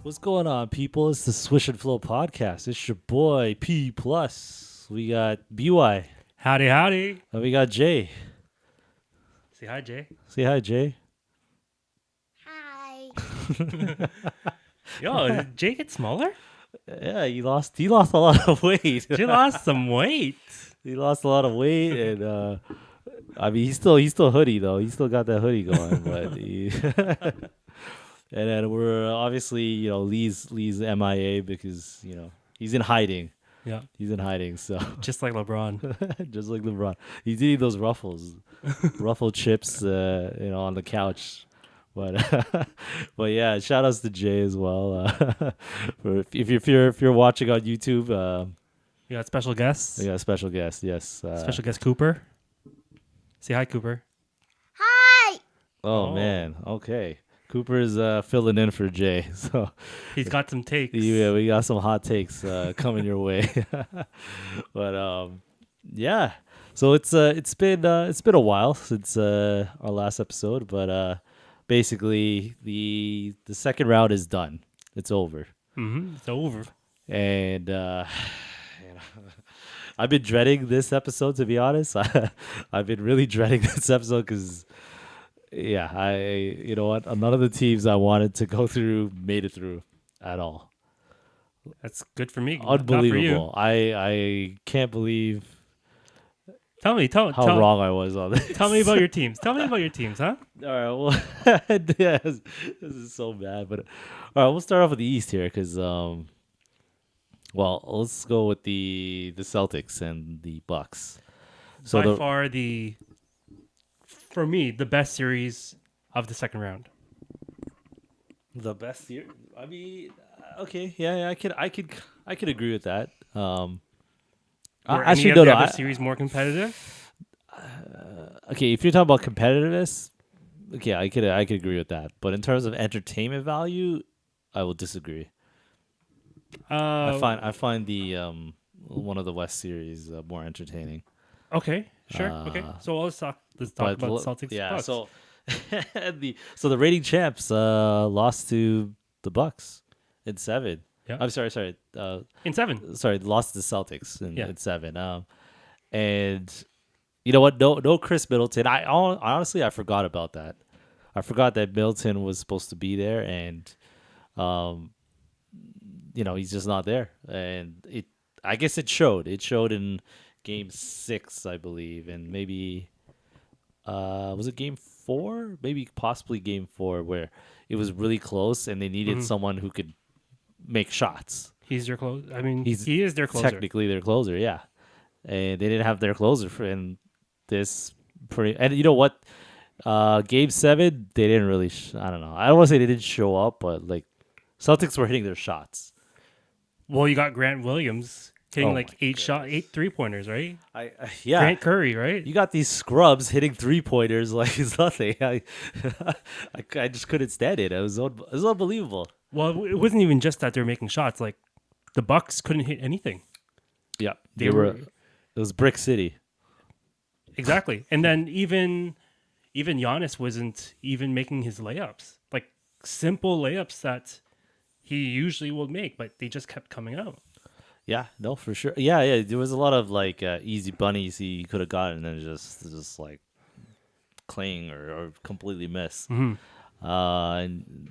What's going on, people? It's the Swish and Flow podcast. It's your boy P Plus. We got BY. Howdy, howdy. And we got Jay. Say hi, Jay. Say hi, Jay. Hi. Yo, did Jay get smaller? Yeah, he lost a lot of weight. Jay lost some weight. He lost a lot of weight, and I mean, he's still hoodie though. He still got that hoodie going, but and then we're obviously Lee's MIA because he's in hiding. Yeah, He's in hiding, so just like LeBron. just like LeBron, he's eating those ruffle chips, on the couch. But but yeah, shout outs to Jay as well. If you're watching on YouTube, We got special guests. we got a special guest. Yes, Special guest Cooper. Say hi, Cooper. Hi. Oh man, okay. Cooper's filling in for Jay, so He's got some takes. yeah, we got some hot takes coming your way. But yeah, so it's been a while since our last episode, but basically the second round is done. It's over, It's over. and I've been dreading this episode, to be honest. I've been really dreading this episode because. Yeah, you know what? None of the teams I wanted to go through made it through at all. That's good for me. Not for Unbelievable. you. I can't believe Tell me wrong I was on this. Tell me about your teams. Tell me about your teams, huh? All right, well, yes, this is so bad. But all right, we'll start off with the East here because, well, let's go with the Celtics and the Bucks. So By far for me, the best series of the second round. the best year. I mean, okay, yeah, I could agree with that. Were Actually, any of the no. other series more competitive? Okay, if you're talking about competitiveness, okay, I could agree with that. But in terms of entertainment value, I will disagree. I find the one of the West series more entertaining. Okay, sure. Okay, so let's talk about Celtics. Yeah, Bucks. so the reigning champs lost to the Bucks in 7. Yeah. I'm sorry. In 7. Sorry, lost to the Celtics in, Yeah. in 7. And you know what? No Chris Middleton. Honestly I forgot about that. I forgot that Middleton was supposed to be there, and he's just not there. And I guess it showed. It showed in Game 6, I believe, and maybe was it Game 4? Maybe possibly Game 4, where it was really close, and they needed someone who could make shots. He's their closer. I mean, he is their closer. Technically their closer, yeah. And they didn't have their closer in this and you know what? Game 7, they didn't really I don't know. I don't want to say they didn't show up, but like Celtics were hitting their shots. Well, you got Grant Williams hitting Oh like my 8 3-pointers, right? Yeah. Grant Curry, right? You got these scrubs hitting 3-pointers like it's nothing. I just couldn't stand it. It was unbelievable. Well, it wasn't even just that they were making shots. Like the Bucks couldn't hit anything. Yeah, They were It was Brick City. exactly. And then even Giannis wasn't even making his layups, like simple layups that he usually would make, but they just kept coming out. Yeah, no, for sure. Yeah. There was a lot of like easy bunnies he could have gotten, and just like cling or completely miss. And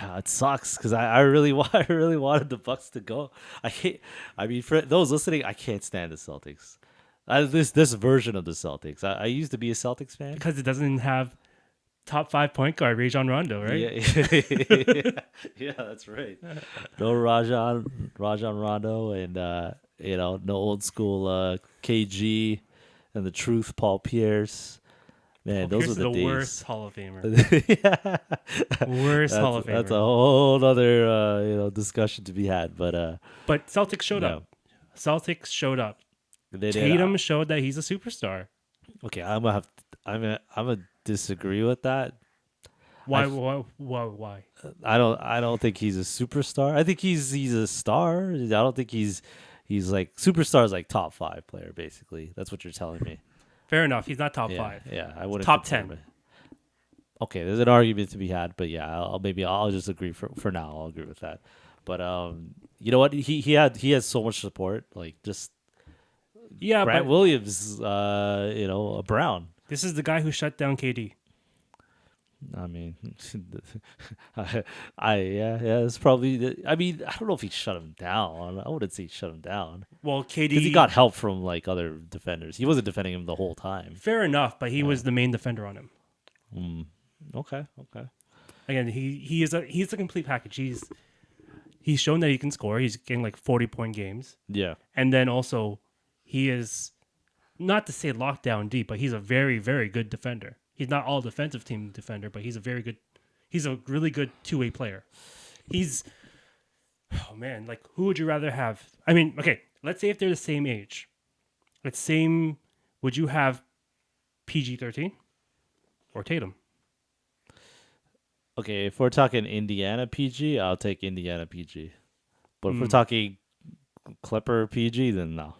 it sucks because I really wanted the Bucks to go. I mean, for those listening, I can't stand the Celtics. This version of the Celtics. I used to be a Celtics fan. Because it doesn't have top 5 point guard Rajon Rondo, right? Yeah, that's right. No Rajon Rondo, and no old school KG and the Truth Paul Pierce. Man, those Pierce were the is days. Worst Hall of Famer. Yeah. Worst Hall of Famer. That's a whole other discussion to be had. But Celtics showed no. up. Celtics showed up. they did. Tatum showed that he's a superstar. Okay, I'm gonna disagree with that. Why? I've- Why? I don't think he's a superstar. I think he's a star. I don't think he's like superstar is like top 5 player basically. That's what you're telling me. Fair enough. He's not top Yeah, 5. yeah. I wouldn't Top consider 10. him. Okay, there's an argument to be had, but yeah, maybe I'll just agree for now. I'll agree with that. But you know what? He has so much support. Like just Yeah, Grant but Williams, Brown. this is the guy who shut down KD. I mean, yeah, it's probably. I mean, I don't know if he shut him down. I wouldn't say he shut him down Well, because he KD, got help from like other defenders. He wasn't defending him the whole time. fair enough, but he was the main defender on him. Mm. Okay. Again, he's a complete package. He's shown that he can score. He's getting like 40-point games, Yeah. and then also he is not to say lockdown deep, but he's a very very good defender. He's not all defensive team defender, but he's a really good two-way player. Oh man, like who would you rather have? I mean, okay, let's say if they're the same age, would you have PG-13 or Tatum? Okay, if we're talking Indiana PG, I'll take Indiana PG. But if we're talking Clipper PG, then no.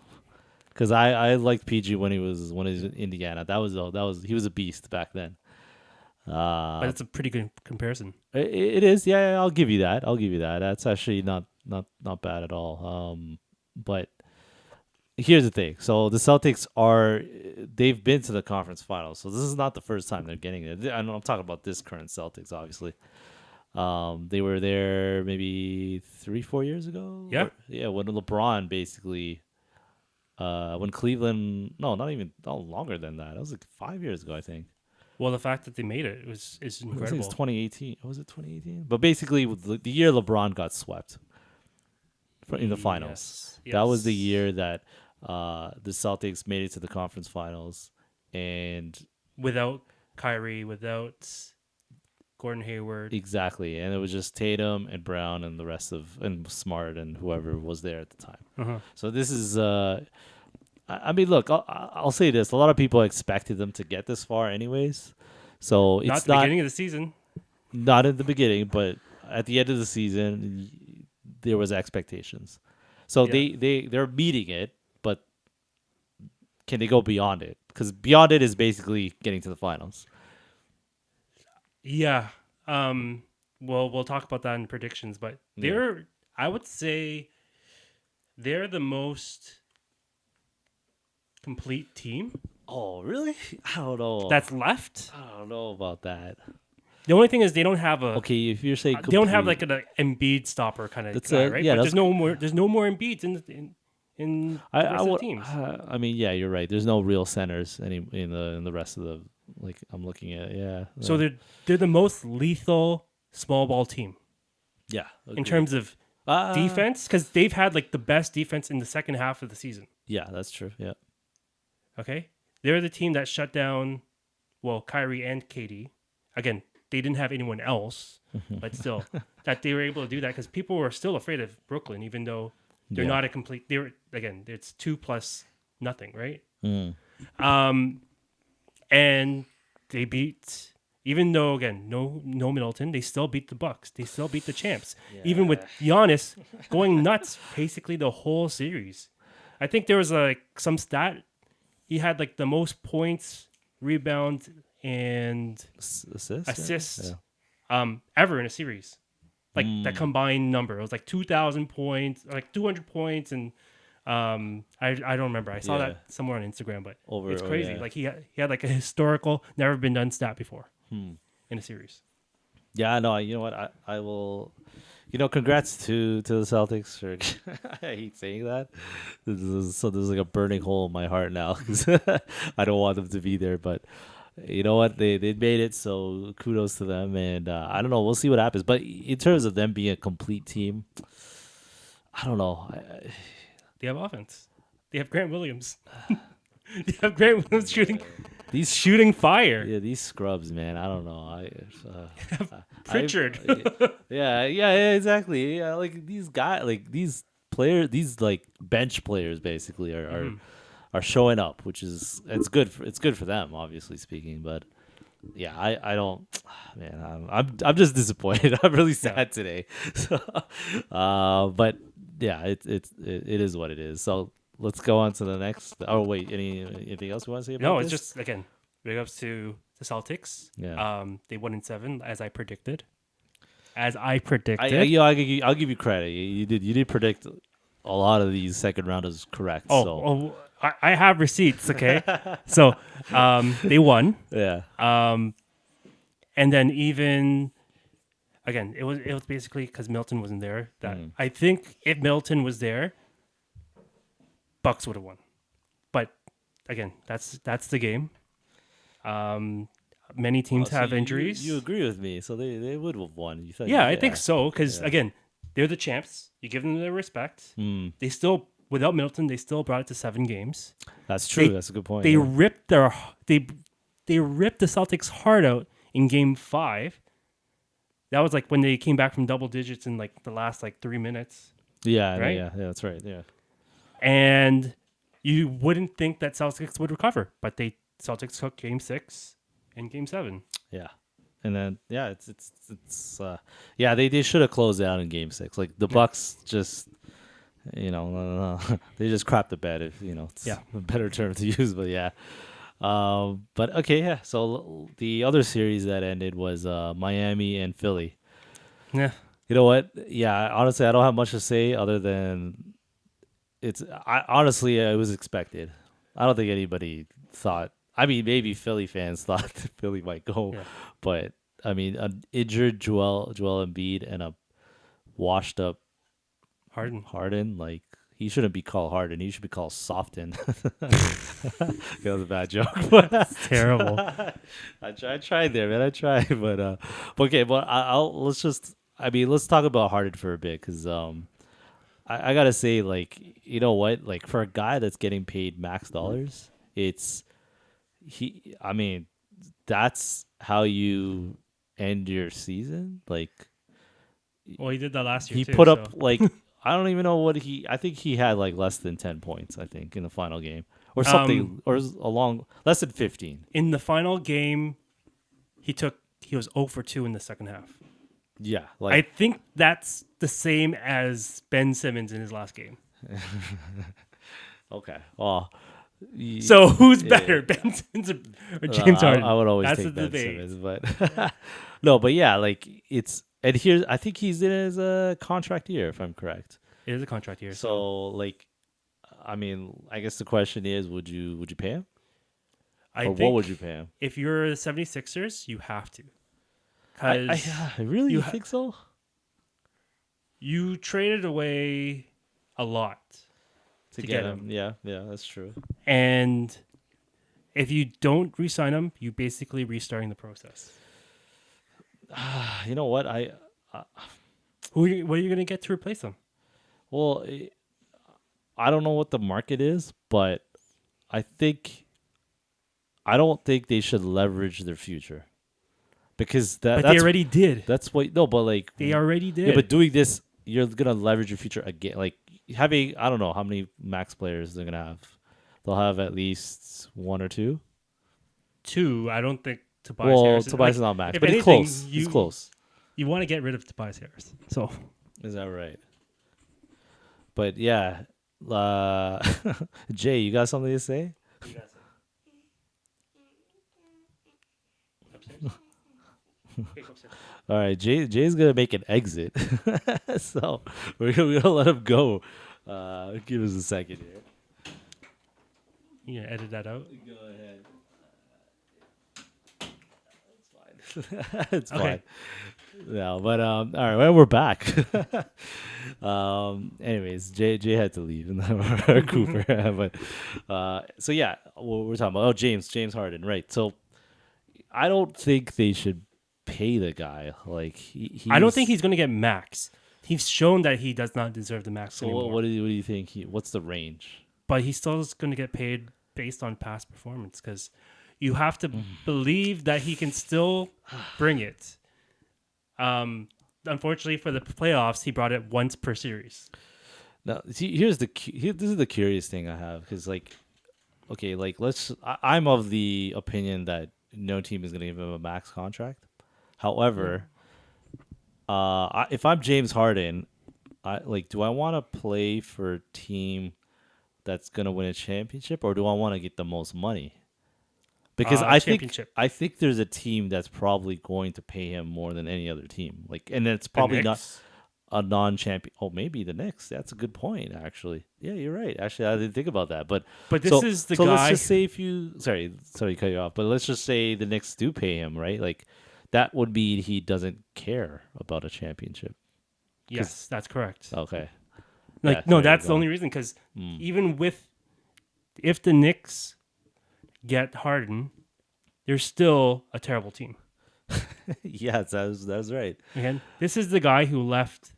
Because I liked PG when he was in Indiana. That was he was a beast back then. But it's a pretty good comparison. It is, yeah. I'll give you that. That's actually not bad at all. But here's the thing. So the Celtics they've been to the conference finals. So this is not the first time they're getting it. I know I'm talking about this current Celtics, obviously. They were there maybe 3-4 years ago. Yeah. When LeBron basically. When Cleveland, no, not even longer than that. That was like 5 years ago, I think. Well, the fact that they made it is I think incredible. it's 2018. Was it 2018? But basically, with the year LeBron got swept in the finals. Yes. That was the year that the Celtics made it to the conference finals, and Without Kyrie, without Gordon Hayward. exactly, and it was just Tatum and Brown and and Smart and whoever was there at the time. Uh-huh. So this is. I mean, look, I'll say this: a lot of people expected them to get this far, anyways. So Not it's the beginning of the season. not in the beginning, but at the end of the season, there was expectations. So Yeah. they're meeting it, but can they go beyond it? Because beyond it is basically getting to the finals. Yeah. Well, we'll talk about that in predictions, but I would say they're the most complete team Oh, really? I don't know. that's left. I don't know about that. The only thing is they don't have Okay, if you're saying they don't have complete, like an Embiid stopper kind of That's guy, a- right? yeah, But that's- there's no more Embiids in the I rest of the would. teams. I mean, yeah, you're right. There's no real centers in the rest of the I'm looking at. Yeah. So they're the most lethal small ball team yeah. in terms of defense because they've had like the best defense in the second half of the season. Yeah, that's true. Yeah. Okay, they're the team that shut down, well, Kyrie and KD. Again, they didn't have anyone else, but still, that they were able to do that because people were still afraid of Brooklyn, even though they're Yeah. not a complete. It's 2+0, right? Mm. And they beat. Even though again, no Middleton, they still beat the Bucks. They still beat the champs. Even with Giannis going nuts basically the whole series. I think there was like some stat. He had like the most points, rebounds, and assists ever in a series. Like that combined number. It was like 2,000 points, like 200 points, and I don't remember. I saw that somewhere on Instagram, but it's crazy. Like he had like a historical, never been done stat before in a series. Yeah, no, you know what? I will. Congrats to the Celtics. I hate saying that. There's like a burning hole in my heart now because I don't want them to be there. But you know what? They made it, so kudos to them. And I don't know. We'll see what happens. But in terms of them being a complete team, I don't know. They have offense. They have Grant Williams. They have Grant Williams shooting fire. Yeah, these scrubs, man. I don't know. Pritchard. Yeah, exactly. Yeah, like these guys, like these players, these like bench players, basically are showing up, which is it's good for them, obviously speaking. But yeah, I don't, man. I'm just disappointed. I'm really sad today. So, but yeah, it is what it is. So let's go on to the next. Oh wait, anything else you want to say about No, this? it's just again big ups to the Celtics. Yeah. They won in 7, as I predicted. As I I predicted. I'll give you credit. You did predict a lot of these second rounders correct. Oh, So I have receipts. Okay, so they won. yeah. And then even again, it was basically because Milton wasn't there. That Mm. I think if Milton was there, Bucks would have won. But again, that's the game. Many Oh, teams so have you injuries. agree with me? So they would have won. You thought? Yeah, I think so. Because Yeah. again, they're the champs. You give them their respect. Mm. They still, without Milton, they still brought it to 7 games. That's true. They- That's a good point. They yeah. ripped they ripped the Celtics' heart out in Game 5. That was like when they came back from double digits in like the last like 3 minutes. Yeah, Right? yeah, that's right. Yeah. And you wouldn't think that Celtics would recover, but Celtics took Game 6 and Game 7. Yeah. And then yeah, they should have closed out in game 6. Like the Bucks just they just crapped the bed if it's Yeah. a better term to use, but yeah. But okay, yeah. So the other series that ended was Miami and Philly. Yeah. You know what? Yeah, honestly, I don't have much to say other than honestly, it was expected. I don't think anybody thought. I mean, maybe Philly fans thought that Philly might go, Yeah. but I mean, an injured Joel Embiid and a washed up Harden, like he shouldn't be called Harden. He should be called Soften. That was a bad joke. It's terrible. I tried there, man. I tried, but okay. But let's talk about Harden for a bit, because I gotta say, like, you know what, like for a guy that's getting paid max dollars, I mean, that's how you end your season. Like Well, he did that last year he too. put so. up like I don't even know what I think he had like less than 10 points, I think, in the final game or something, or along less than 15. In the final game, he was 0 for 2 in the second half. Yeah, I like think that's the same as Ben Simmons in his last game. okay. Well, So who's yeah. better, Ben Simmons or James Harden? I would always That's take the Ben debate. Simmons, but no, but yeah, like and here I think he's in his contract year, if I'm correct. It is a contract year. So like, I mean, I guess the question is, would you pay him? I Or think what would you pay him? if you're the 76ers, you have to. I Because really you think so? you traded away a lot To get get him. Yeah, that's true. And if you don't re-sign him, you basically restarting the process. You know what? What are you going to get to replace him? Well, I don't know what the market is, but I don't think they should leverage their future, because But they already did. that's what no, but like They already did. yeah, but doing this, you're gonna leverage your future again. Like having, I don't know how many max players they're gonna have. They'll have at least 1 or 2. 2, I don't think Tobias Well, Harris. Tobias is not max, if but he's anything, close. He's close. You want to get rid of Tobias Harris. So Is that right? But yeah, Jay, you got something to say? All right, Jay's gonna make an exit, so we're gonna let him go. Give us a second here. you gonna edit that out? Go ahead. It's fine. It's Okay. fine. No, but all right, well, we're back. Anyways, Jay had to leave, and then Cooper. But so yeah, what we're talking about. Oh, James Harden, right? So I don't think they should pay the guy. Like I don't think he's going to get max. He's shown that he does not deserve the max So anymore. what do you think? What's the range? But he still is going to get paid based on past performance, because you have to believe that he can still bring it. Unfortunately for the playoffs, he brought it once per series. Now, see, this is the curious thing I have, because like, okay, like I'm of the opinion that no team is going to give him a max contract. However, if I'm James Harden, do I want to play for a team that's going to win a championship, or do I want to get the most money? because championship. I think there's a team that's probably going to pay him more than any other team. Like, and it's The probably not Knicks? a non-champion. Oh, maybe the Knicks. That's a good point, actually. Yeah, you're right. Actually, I didn't think about that. But But this so is the so let's guy. just say if you sorry to cut you off, but let's just say the Knicks do pay him, right? Like that would mean he doesn't care about a championship. Yes, that's correct. Okay. Like Yeah, no, there you that's the go. only reason. Because Mm. even if the Knicks get Harden, they're still a terrible team. Yes, that's right. Again, this is the guy who left,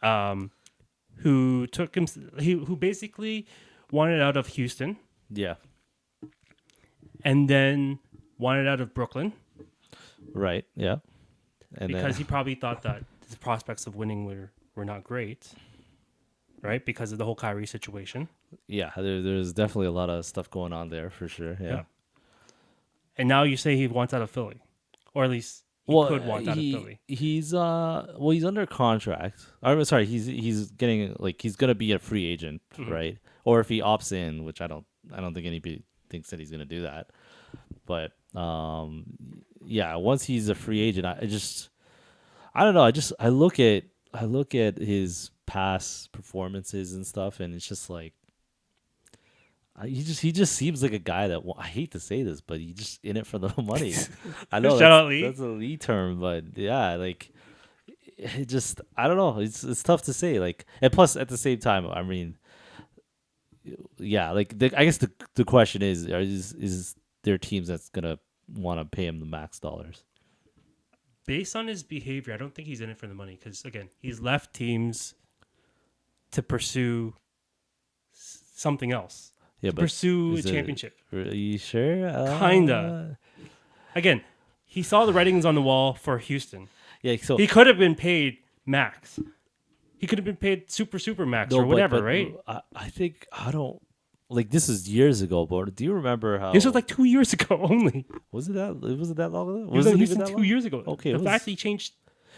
who took him, who basically wanted out of Houston Yeah. and then wanted out of Brooklyn Right. Yeah. And because then he probably thought that the prospects of winning were not great, right? Because of the whole Kyrie situation. yeah, there's definitely a lot of stuff going on there for sure. Yeah. Yeah. And now you say he wants out of Philly, or at least he could want out of Philly. He's under contract. I'm sorry, he's getting like he's gonna be a free agent, Mm-hmm. right? Or if he opts in, which I don't think anybody thinks that he's gonna do that. But yeah, once he's a free agent, I don't know. I look at his past performances and stuff, and it's just like he just seems like a guy that I hate to say this, but he just in it for the money. I know Shout out Lee. that's a Lee term, but yeah, like it just I don't know. It's tough to say. Like, and plus at the same time, I mean, yeah, like I guess the question is there teams that's gonna want to pay him the max dollars? Based on his behavior, I don't think he's in it for the money because again, he's left teams to pursue something else. Yeah, To but pursue a is it- championship. Are you sure? Kinda. Again, he saw the writings on the wall for Houston. Yeah. So He could have been paid max. He could have been paid super max or whatever, right? I think I don't like this is years ago, but do you remember how This was like 2 years ago only. was it that long ago? He was on it Houston even that 2 long? years ago. Okay, The it fact was- that he changed,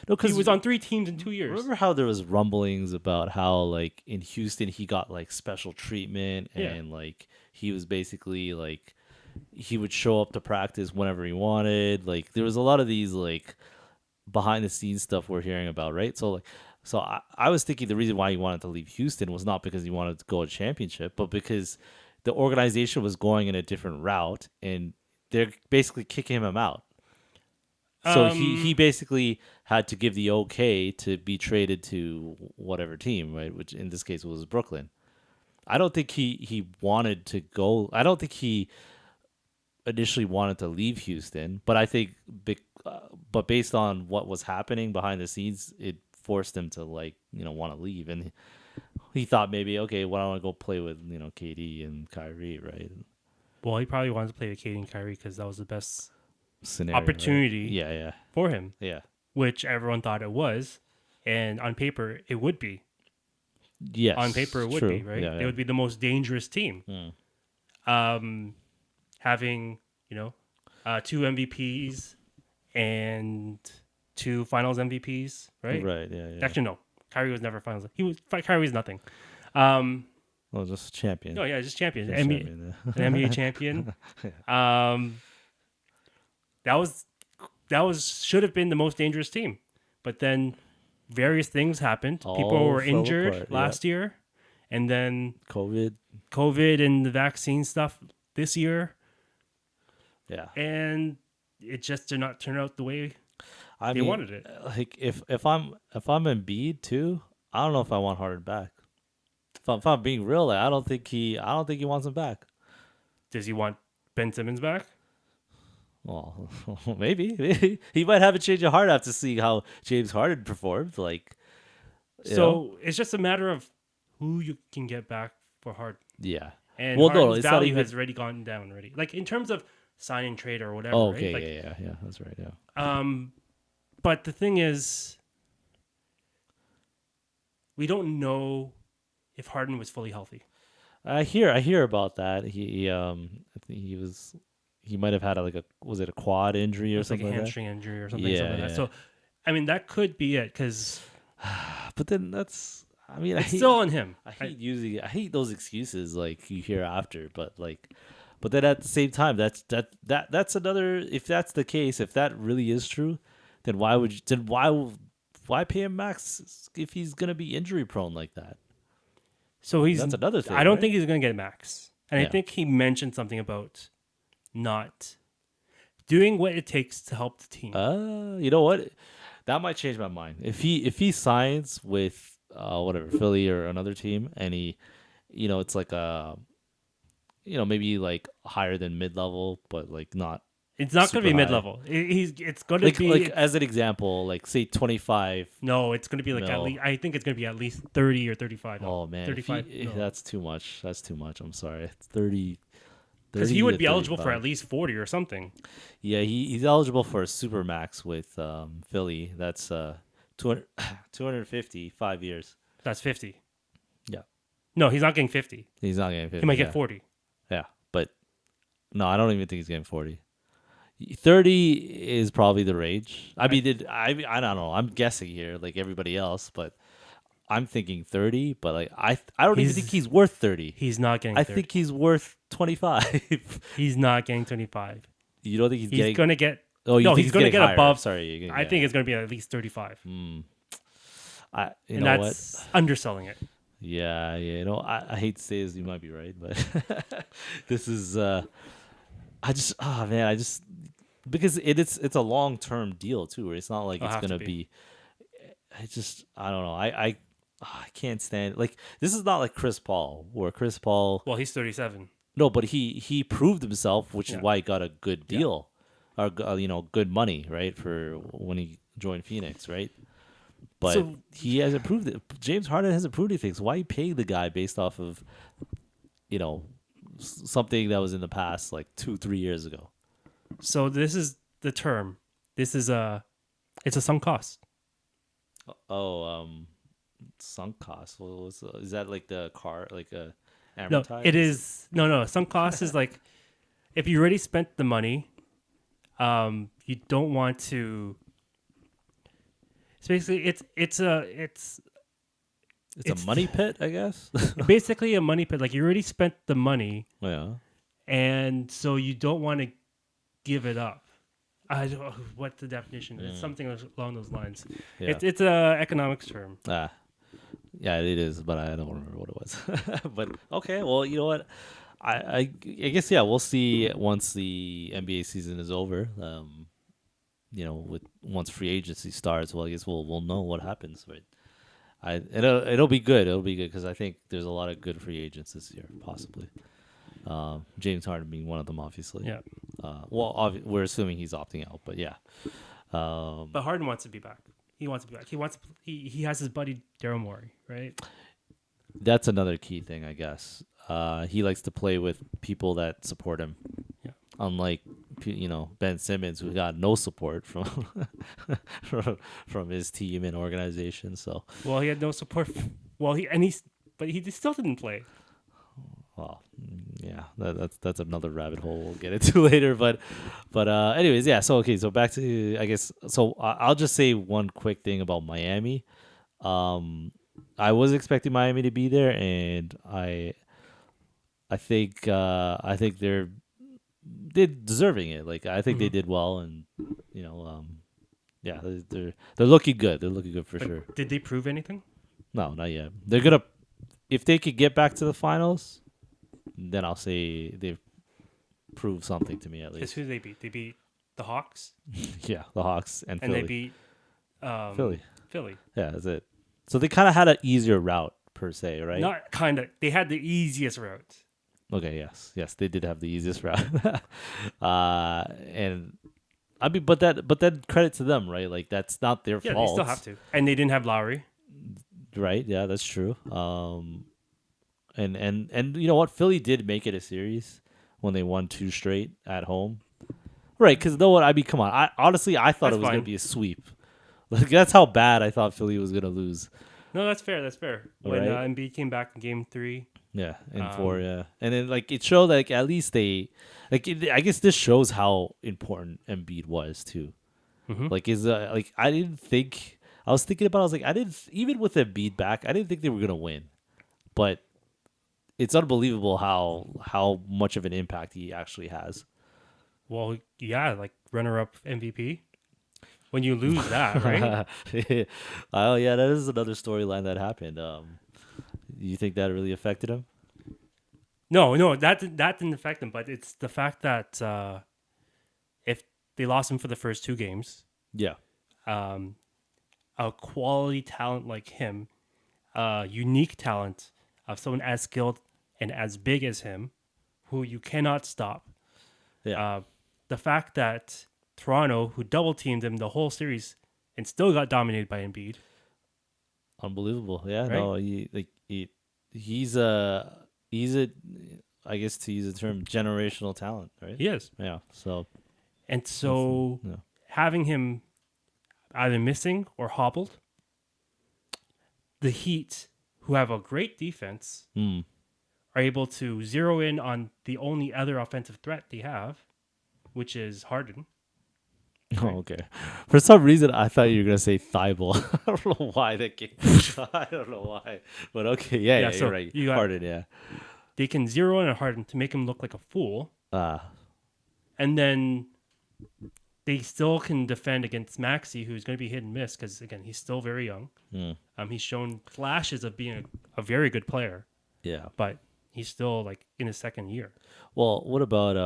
No, he because was on 3 teams in 2 years. remember how there was rumblings about how like in Houston he got like special treatment Yeah. and like he was basically like he would show up to practice whenever he wanted. Like there was a lot of these like behind the scenes stuff we're hearing about, right? So I was thinking the reason why he wanted to leave Houston was not because he wanted to go a championship, but because the organization was going in a different route and they're basically kicking him out. So he basically had to give the okay to be traded to whatever team, right? Which in this case was Brooklyn. I don't think he wanted to go. I don't think he initially wanted to leave Houston, but I think, but based on what was happening behind the scenes, it forced him to like want to leave, and he thought maybe okay, well I want to go play with KD and Kyrie, right? Well, he probably wanted to play with KD and Kyrie because that was the best Scenario, right? opportunity Yeah, for him, yeah. which everyone thought it was. And on paper, it would be. Yes, On paper, it would true. be, right? Yeah, It would be the most dangerous team. Having, 2 MVPs and 2 finals MVPs, right? right. Yeah. Actually, no. Kyrie was never finals. Kyrie was nothing. Well, just champion. No, yeah, just champion. Just NBA, champion, an NBA champion. That was should have been the most dangerous team, but then various things happened. People All were fell injured apart, last year, and then COVID. and the vaccine stuff this year, Yeah. and it just did not turn out the way I they mean, wanted it. Like if I'm Embiid too, I don't know if I want Harden back. If I'm being real, like, I don't think he wants him back. Does he want Ben Simmons back? Well, maybe he might have a change of heart after seeing how James Harden performed. Like, you know? So it's just a matter of who you can get back for Harden. Yeah. And Well, no, Harden's it's not value even- has already gone down already. Like in terms of sign and trade or whatever. Oh, right? okay. Like, Yeah. That's right. Yeah. But the thing is, we don't know if Harden was fully healthy. I hear about that. I think he might have had was it a quad injury or It's like something a like that? hamstring injury or something, Yeah, something like that. yeah. So, I mean, that could be it because But then that's it's still on him. I hate those excuses like you hear after, but like But then at the same time, that's another. If that's the case, if that really is true, then why pay him max if he's gonna be injury prone like that? So That's another I thing, don't right? think he's going to get max. And I Yeah. think he mentioned something about not doing what it takes to help the team. You know what? That might change my mind. If he signs with whatever Philly or another team, and it's like maybe like higher than mid level, but like not It's not going to super be mid high. level. It's going to Like be like as an example, like say 25 no. It's going to be like at mil. least. I think it's going to be at least 30 or 35. Oh man, 35. No. that's too much. That's too much. I'm sorry. It's 30, Because he 30 would to be eligible for 35. at least 40 or something. Yeah, he's eligible for a super max with Philly. That's 200, 250, 5 years. That's 50. Yeah, No, he's not getting 50. he's not getting 50. He might yeah. get 40. Yeah, but no, I don't even think he's getting 40. 30 is probably the range. I mean, I don't know. I'm guessing here, like everybody else, but I'm thinking 30. But like I don't even think he's worth 30. He's not getting 30. I think he's worth 25. He's not getting 25. You don't think he's He's getting? going to get. Oh, you no, think he's going to getting get higher. above. Sorry, I think it's going to be at least 35. You And know that's what? underselling it. Yeah. You know, I hate to say this, you might be right, but this is I just because it's a long term deal too. Where it's not like It'll it's have to gonna be. I don't know. I can't stand like this is not like Chris Paul where Chris Paul Well, he's 37. no, but he proved himself, which is Yeah. why he got a good deal, or good money, right, for when he joined Phoenix, right? But So- he hasn't proved it. James Harden hasn't proved anything. So why are you paying the guy based off of, something that was in the past, like 2-3 years ago? So this is the term. This is it's a sunk cost. Oh, sunk cost. Is that like the car, like a No, amortized? it is no. Sunk cost is like if you already spent the money, you don't want to. So basically, it's a money pit, I guess. basically a money pit. Like you already spent the money, Yeah. and so you don't want to give it up. I don't know what the definition is. Something along those lines. Yeah. It's a economics term. Yeah, it is, but I don't remember what it was. But okay, well, you know what? I guess we'll see once the NBA season is over. Once free agency starts, well, I guess we'll know what happens. But it'll be good. It'll be good because I think there's a lot of good free agents this year, possibly. James Harden being one of them, obviously. Yeah. We're assuming he's opting out, but yeah. But Harden wants to be back. He wants to be back. He has his buddy Daryl Morey, right? That's another key thing, I guess. He likes to play with people that support him. Yeah. Unlike Ben Simmons, who got no support from from his team and organization. So Well, he had no support. But he still didn't play. well, yeah, that's another rabbit hole we'll get into later. But anyways, yeah. So okay, so back to I guess. So I'll just say one quick thing about Miami. I was expecting Miami to be there, and I think they're deserving it. Like I think they did well, and yeah, they're looking good. They're looking good for sure. Did they prove anything? No, not yet. They're gonna if they could get back to the finals, then I'll say they've proved something to me at Guess least. who they beat? They beat the Hawks, Yeah, the Hawks and and Philly. they beat Philly. Philly. Yeah, that's it. So they kind of had an easier route per se, right? Not kind of. They had the easiest route. Okay, yes, they did have the easiest route. And I mean, but then credit to them, right? Like that's not their Yeah, fault. they still have to. And they didn't have Lowry. Right? Yeah, that's true. And you know what? Philly did make it a series when they won 2 straight at home. Right? Because know what? I mean, come on. I honestly I thought That's it was gonna fine. be a sweep. Like that's how bad I thought Philly was gonna lose. No, that's fair. That's fair. When Right. Embiid came back in Game 3, Yeah, in 4, yeah, and then like it showed like at least they, I guess this shows how important Embiid was too. Like I didn't think I was thinking about. I was like I didn't even with Embiid back. I didn't think they were gonna win, but it's unbelievable how much of an impact he actually has. Well, yeah, like runner-up MVP. When you lose that, right? Oh yeah, that is another storyline that happened. You think that really affected him? No, that didn't affect them. But it's the fact that if they lost him for the first two games, Yeah. um, a quality talent like him, unique talent of someone as skilled and as big as him, who you cannot stop. Yeah. The fact that Toronto, who double teamed him the whole series and still got dominated by Embiid, Unbelievable. Yeah. right? No. He's a he's a I guess to use the term generational talent, right? He is. Yeah. So And that's so yeah. having him either missing or hobbled, the Heat, who have a great defense, Mm. are able to zero in on the only other offensive threat they have, which is Harden. Oh, Right? okay. For some reason, I thought you were gonna say Thibault. I don't know why that came. I don't know why, but okay. Yeah, Yeah, yeah, you're so right. you got Harden, yeah. they can zero in on Harden to make him look like a fool, Ah, and then they still can defend against Maxi, who's going to be hit and miss because again he's still very young. mm, He's shown flashes of being a very good player, yeah. but he's still like in his second year. Well, what about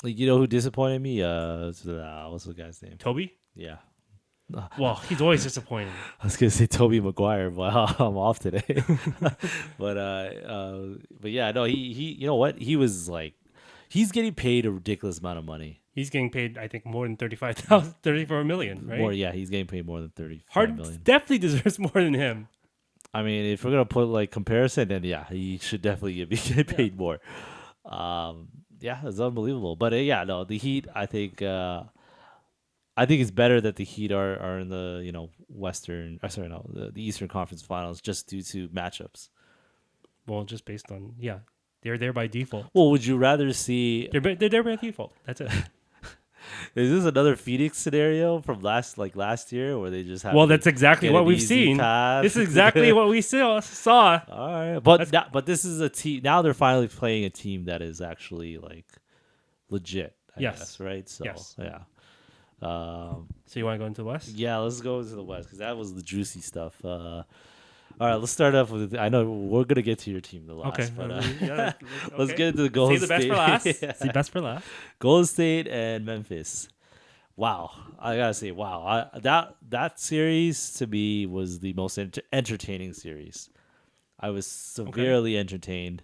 like, you know who disappointed me? What's the guy's name? Toby, Yeah, well, he's always disappointing. I was gonna say Toby Maguire, but I'm off today. But yeah, no, he, you know what? He was like, he's getting paid a ridiculous amount of money. He's getting paid, I think, more than 34 million, right? More, yeah, he's getting paid more than 35 Harden million. definitely deserves more than him. I mean, if we're gonna put like comparison, then yeah, he should definitely be get paid more. Yeah, it's unbelievable. But yeah, no, the Heat. I think it's better that the Heat are in the Western. Sorry, no, the Eastern Conference Finals just due to matchups. Well, just based on they're there by default. Well, would you rather see? They're there by default. That's it. Is this another Phoenix scenario from last year where they just have? Well, to that's exactly get what an we've easy seen. pass? This is exactly what we saw. All right, but this is a team. Now they're finally playing a team that is actually like legit. I Yes. guess, right? So Yes. yeah. So you want to go into the West? Yeah, let's go into the West because that was the juicy stuff. All right, let's start off with. I know we're gonna get to your team the last, Okay. but Okay. let's get into the Golden Save the best State. for last. Yeah. Save best for last. Golden State and Memphis. Wow, I gotta say, wow, that series to me was the most entertaining series. I was severely entertained,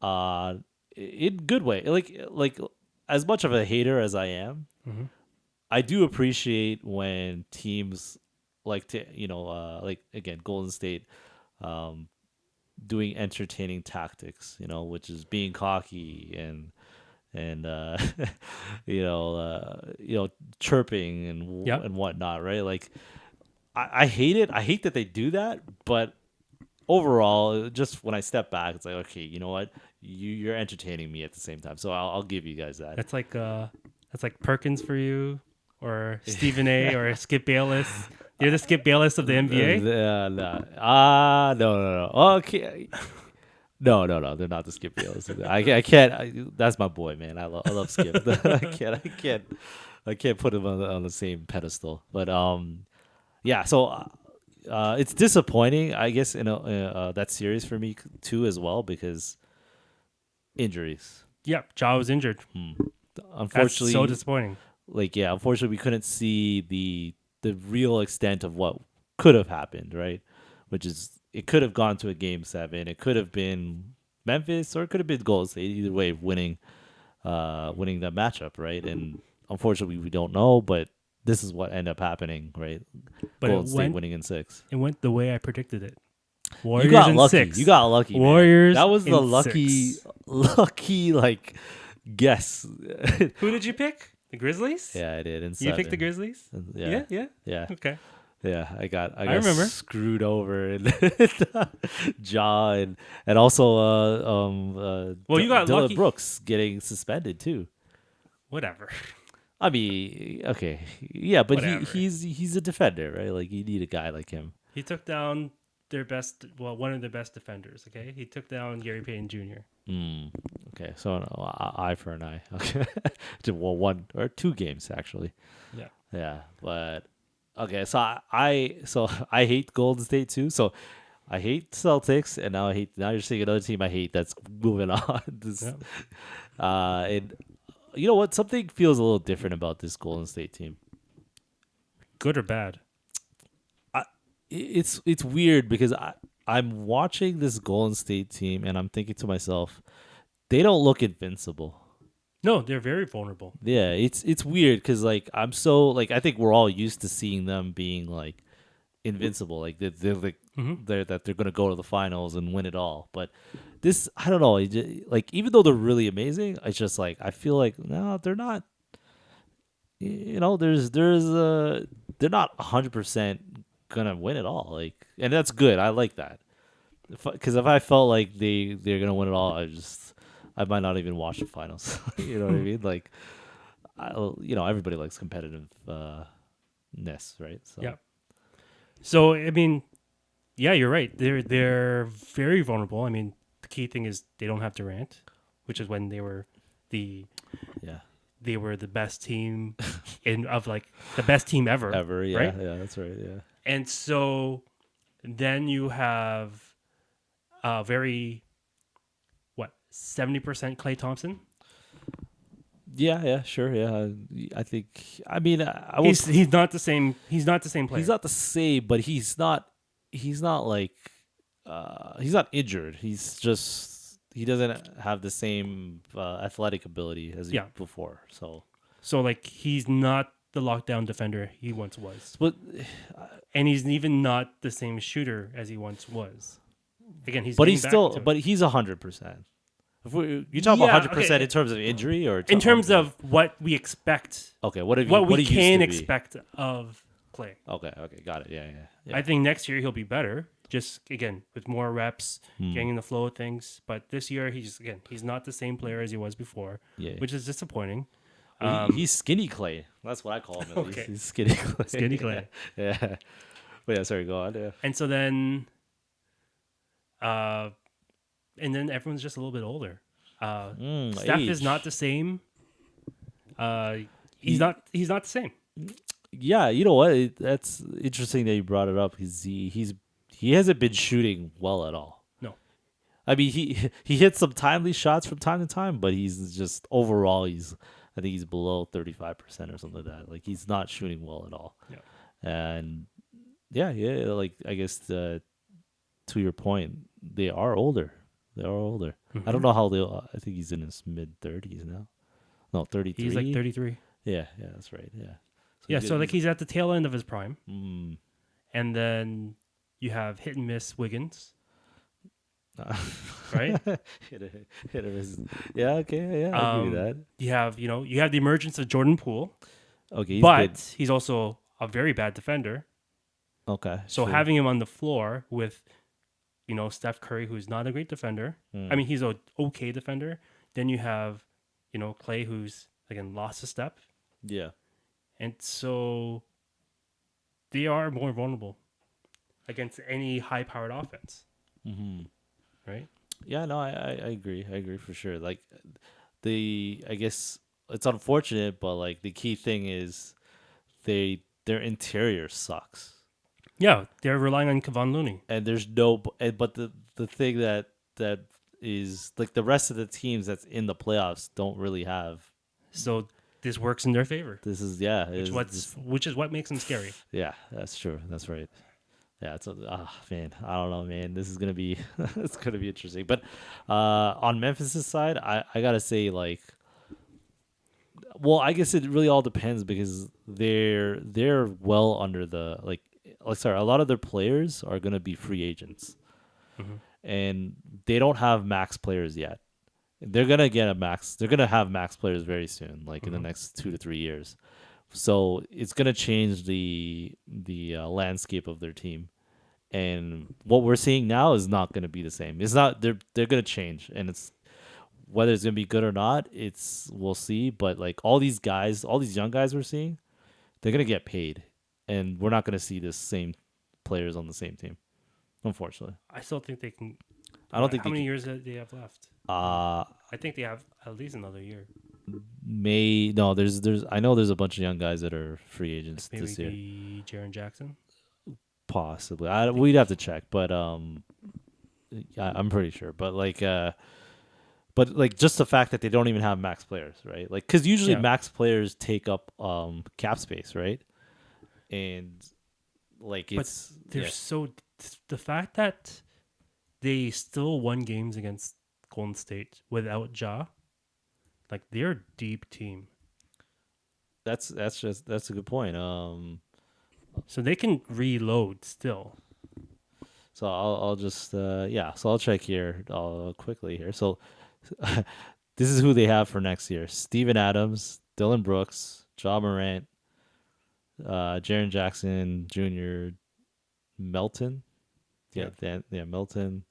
in good way. Like as much of a hater as I am, Mhm. I do appreciate when teams like to like again Golden State, doing entertaining tactics, which is being cocky and chirping Yep. and whatnot, right? Like I hate it. I hate that they do that, but overall, just when I step back, it's like, okay, you know what? You're entertaining me at the same time, so I'll give you guys that. That's like Perkins for you, or Stephen A. or Skip Bayless. You're the Skip Bayless of the NBA. No. Okay. No. They're not the Skip Bayless. I can't. That's my boy, man. I love Skip. I can't put him on the same pedestal. But yeah. So it's disappointing, I guess, that series for me too as well because injuries. Yep, Ja was injured. Unfortunately, That's so disappointing. Unfortunately, we couldn't see the real extent of what could have happened, right? Which is, it could have gone to a game 7. It could have been Memphis, or it could have been Golden State. Either way, winning that matchup, right? And unfortunately, we don't know, but this is what ended up happening, right? But Golden State winning in 6. It went the way I predicted it. Warriors You got in lucky. 6. You got lucky. Warriors. Man. That was the in lucky, 6. like guess. Who did you pick? The Grizzlies? Yeah, I did. In You 7. picked the Grizzlies? Yeah. Yeah. Okay. Yeah, I got remember. screwed over and Ja and also Well, you got Dylan lucky. Brooks getting suspended too. Whatever. I mean, okay, yeah, but Whatever. he's a defender, right? Like you need a guy like him. He took down one of their best defenders. Okay, he took down Gary Payton Jr. Okay, so eye for an eye. Okay, well, one or two games actually. Yeah, Yeah, but okay. So I hate Golden State too. So I hate Celtics, and now you're seeing another team I hate that's moving on. yeah. And you know what? Something feels a little different about this Golden State team. Good or bad? It's weird because I'm watching this Golden State team and I'm thinking to myself, they don't look invincible. No, they're very vulnerable. Yeah, it's weird because like I'm so like I think we're all used to seeing them being like invincible, like they're like they're gonna go to the finals and win it all. But this I don't know, like even though they're really amazing, it's just like I feel like no, they're not. You know, they're not 100% gonna win it all. Like, and that's good. I like that because if I felt like they're gonna win it all, I might not even watch the finals. You know what I mean? Like, everybody likes competitive ness, right? So Yeah. So I mean, yeah, you're right. They're very vulnerable. I mean, the key thing is they don't have Durant, which is when the yeah, they were the best team the best team ever. ever, yeah, right? yeah, that's right, yeah, And so then you have very 70% Clay Thompson. yeah, sure, yeah. I think. I mean, I would. He's not the same. He's not the same player. He's not the same, but he's not. He's not like. He's not injured. He's just. He doesn't have the same athletic ability as before. So like he's not the lockdown defender he once was, but and he's even not the same shooter as he once was. Again, but he's 100%. If you talk about 100% in terms of injury or in terms of what we expect. Okay, what we can expect of Clay. Okay, got it. Yeah. I think next year he'll be better. Just again with more reps, getting in the flow of things. But this year he's not the same player as he was before, which is disappointing. He's skinny Clay. That's what I call him. At least. He's skinny Clay. Skinny Clay. Yeah. But yeah, sorry, go on. Yeah. And so then, and then everyone's just a little bit older. Steph is not the same. He's not the same. Yeah, you know what? That's interesting that you brought it up. He hasn't been shooting well at all. No. I mean, he hits some timely shots from time to time, but he's just overall I think he's below 35% or something like that. Like he's not shooting well at all. Yeah. And yeah, like I guess to your point, they are older. I don't know how I think he's in his mid 30s now. No, 33. He's like 33. Yeah, that's right. Yeah. So he's at the tail end of his prime. And then you have hit and miss Wiggins. Right? hit or miss. Yeah, okay, yeah, I agree with that. You have the emergence of Jordan Poole. Okay, he's also a very bad defender. Okay. So having him on the floor with Steph Curry, who's not a great defender. I mean, he's an okay defender. Then you have, Clay, who's, again, lost a step. Yeah. And so they are more vulnerable against any high-powered offense. Mm-hmm. Right? Yeah, no, I agree. I agree for sure. Like, I guess it's unfortunate, but, like, the key thing is their interior sucks. Yeah, they're relying on Kevon Looney. And there's but the thing that is like the rest of the teams that's in the playoffs don't really have. So this works in their favor. This is which is what makes them scary. Yeah, that's true. That's right. Yeah, man, I don't know, man. This is gonna be it's gonna be interesting. But on Memphis' side, I gotta say like. Well, I guess it really all depends because they're well under the a lot of their players are going to be free agents. Mm-hmm. And they don't have max players yet. They're going to get they're going to have max players very soon, like in the next 2 to 3 years. So it's going to change the landscape of their team. And what we're seeing now is not going to be the same. It's not, they're going to change, and it's, whether it's going to be good or not, we'll see. But like all these young guys we're seeing, they're going to get paid. And we're not going to see the same players on the same team. unfortunately. I still think they can. I don't think How they many can. years do they have left? Uh I think they have at least another year. may no. There's. I know there's a bunch of young guys that are free Like agents this year. maybe Jaron Jackson. Possibly. I think We'd have to check, but I'm pretty sure. But like just the fact that they don't even have max players, right? Like because usually yeah, max players take up cap space, right? And like but it's they're yeah. so the fact that they still won games against Golden State without Ja, like they're a deep team, That's a good point. so they can reload still. So I'll just so I'll check here quickly here. So this is who they have for next year: Steven Adams, Dylan Brooks, Ja Morant, Jaren Jackson Jr., Melton. Yeah, Melton.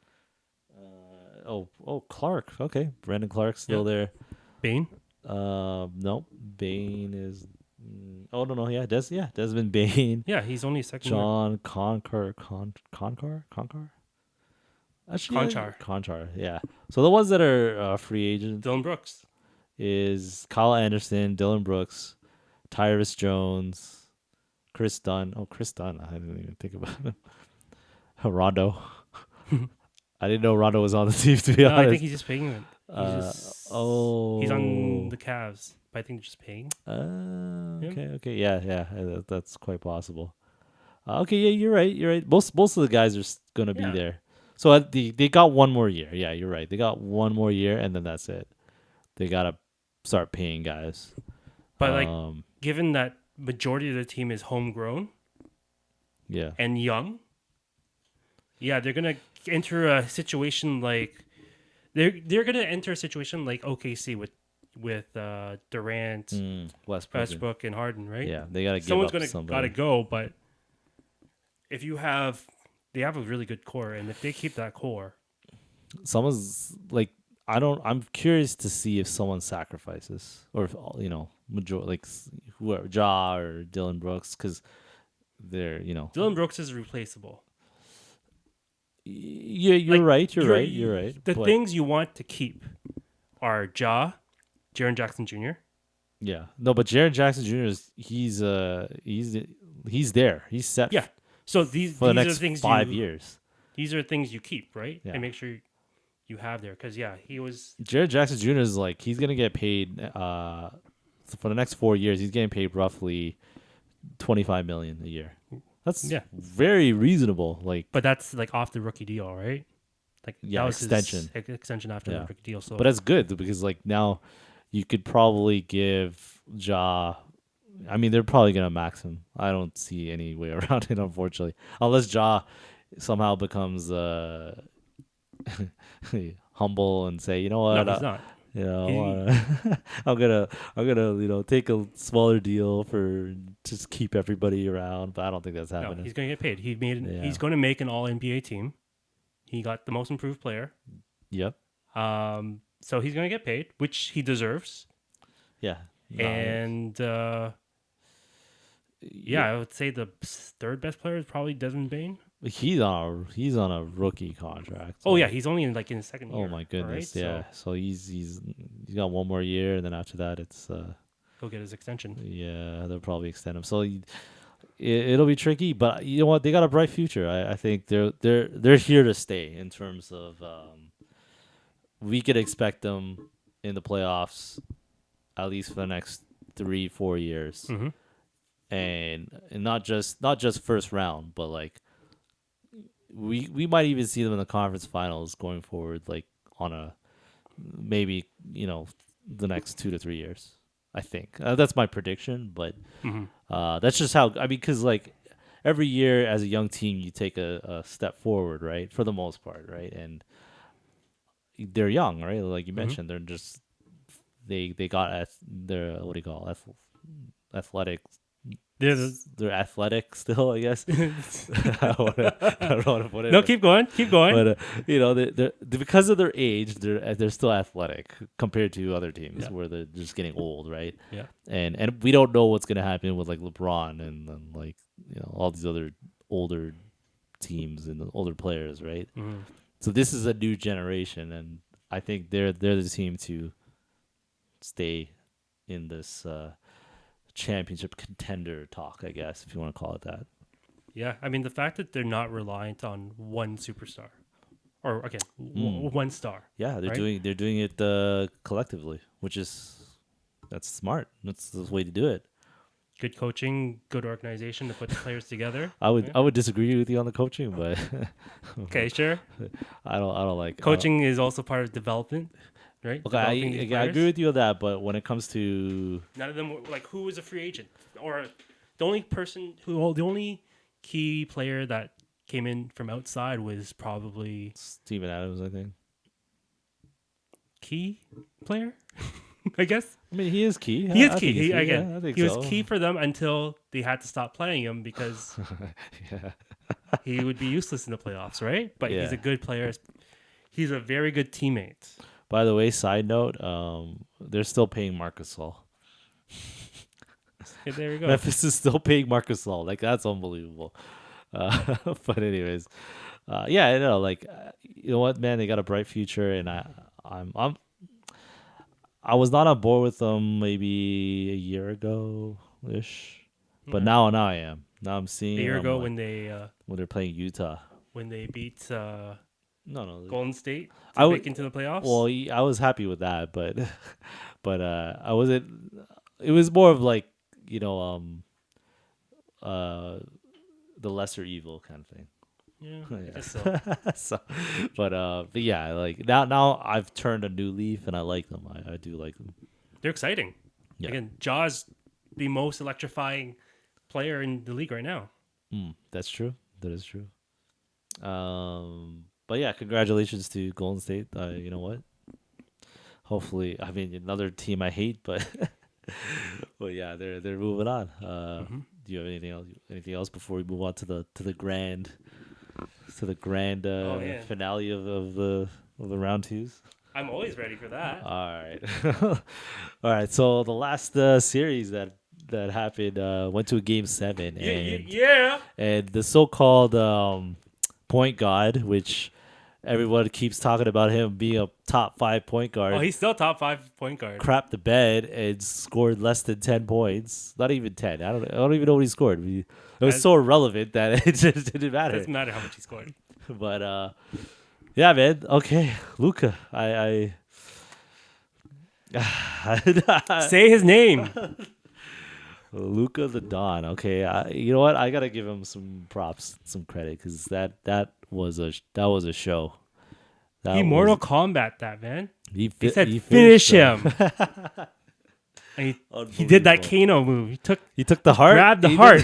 Clark. Okay, Brandon Clark's yeah. still there. Bane. Nope. Bain is. Oh no. Yeah, Desmond Bain. Yeah, he's only second year. John Concar. Actually, Conchar. Conchar. Yeah. So the ones that are free agents Dylan Brooks. is Kyle Anderson, Dylan Brooks, Tyrus Jones, Chris Dunn. Oh, Chris Dunn. I didn't even think about him. Rondo. I didn't know Rondo was on the team, to be No, I think honest. he's just paying it. He's on the Cavs, but I think they're just paying him. Okay. Yeah. That's quite possible. Okay, yeah, you're right. You're right. Most of the guys are gonna be Yeah, there. So they got one more year. Yeah, you're right. They got one more year, and then that's it. They gotta start paying guys. but like Um, given that majority of the team is homegrown yeah. and young, yeah, they're gonna enter a situation like they're gonna enter a situation like OKC with Durant, Westbrook, and Harden, right? Yeah, they gotta give Someone's up gonna somebody. gotta go, but if you have they have a really good core, and if they keep that core, Someone's like I'm curious to see if someone sacrifices or if, major like whoever Ja or Dylan Brooks because they're Dylan Brooks is replaceable. Yeah, you're Like, right. You're right. The But things you want to keep are Jaren Jackson Jr. yeah, no, but Jaren Jackson Jr. is he's there. He's set. Yeah. So these For the are next the things 5 years. These are things you keep, right? Yeah. And make sure you have there because he was Jared Jackson Jr. is like he's gonna get paid for the next 4 years. He's getting paid roughly $25 million a year. That's very reasonable. Like, but that's like off the rookie deal, right? Like that was extension. his extension after the rookie deal. So, but that's good because like now you could probably give Ja. I mean, they're probably gonna max him. I don't see any way around it, unfortunately, unless Ja somehow becomes humble and say, you know what, no, he's not. I'm gonna take a smaller deal for just keep everybody around, but I don't think that's No, happening. he's going to get paid. He's going to make an All NBA team. He got the most improved player. Yep. So he's going to get paid, which he deserves. Yeah. And I would say the third best player is probably Desmond Bain. He's on a rookie contract. Oh yeah, he's only in his second year. Oh my goodness, right? yeah. So he's got one more year, and then after that, it's he'll get his extension. Yeah, they'll probably extend him. So it'll be tricky, but you know what? They got a bright future. I think they're here to stay in terms of we could expect them in the playoffs at least for the next 3-4 years, and not just first round, but like. We might even see them in the conference finals going forward, like on a maybe the next 2 to 3 years. I think that's my prediction, but that's just how because like every year as a young team you take a step forward, right? For the most part, right? And they're young, right? Like you mentioned, they're just they got their what do you call athletic. They're athletic still, I guess. I don't know how to put it. No, keep going. But they're because of their age, they're still athletic compared to other teams where they're just getting old, right? Yeah. And we don't know what's gonna happen with like LeBron and like all these other older teams and the older players, right? Mm-hmm. So this is a new generation, and I think they're the team to stay in this championship contender talk, I guess, if you want to call it that. Yeah, I mean the fact that they're not reliant on one superstar, or again, one star. Yeah, right? they're doing it collectively, which is that's smart. That's the way to do it. Good coaching, good organization to put the players together. Yeah. I would disagree with you on the coaching, but Okay, sure. I don't like Coaching is also part of development, right? Okay, Developing these I agree players. with you on that, but when it comes to None of them were like who was a free agent, or the only key player that came in from outside was probably Steven Adams, I think. key player, I guess. I mean, he is key. He is I key. think he's He, key. again, Yeah, I think he was so. key for them until they had to stop playing him because Yeah. he would be useless in the playoffs, right? But he's Yeah. a good player. He's a very good teammate. By the way, side note, they're still paying Marcus Gasol. Okay, there we go. Memphis is still paying Marcus Gasol. Like that's unbelievable. But anyways, yeah, I know. Like, you know what, man? They got a bright future, and I was not on board with them maybe a year ago ish, but now I am. Now I'm seeing A year it, I'm ago like, when they're playing Utah. they beat No, Golden State I to would- make into the playoffs. well, I was happy with that, but I wasn't. It was more of like you know the lesser evil kind of thing. yeah, Yeah. I guess so. So, but yeah, like now I've turned a new leaf and I like them. I do like them. They're exciting. Yeah. Again, Jaws, the most electrifying player in the league right now. That's true. That is true. But yeah, congratulations to Golden State. You know what? Hopefully, I mean another team I hate, but but yeah, they're moving on. Do you have anything else before we move on to the grand Yeah. finale of the round twos? I'm always ready for that. All right. All right. So the last series that happened went to a game 7, Yeah. and the so-called point guard, which everyone keeps talking about him being a top 5 point guard, Oh, he's still top 5 point guard. crapped the bed and scored less than 10 points. Not even 10. I don't even know what he scored. It was so irrelevant that it just didn't matter. Doesn't matter how much he scored. But yeah, man. Okay, Luka. I Say his name. Luka the Don. Okay, you know what? I gotta give him some props, some credit, because that was a show. That He was- Mortal Kombat that, man. He He said, he finish finished him. And he did that Kano move. He took the heart. grabbed the he heart.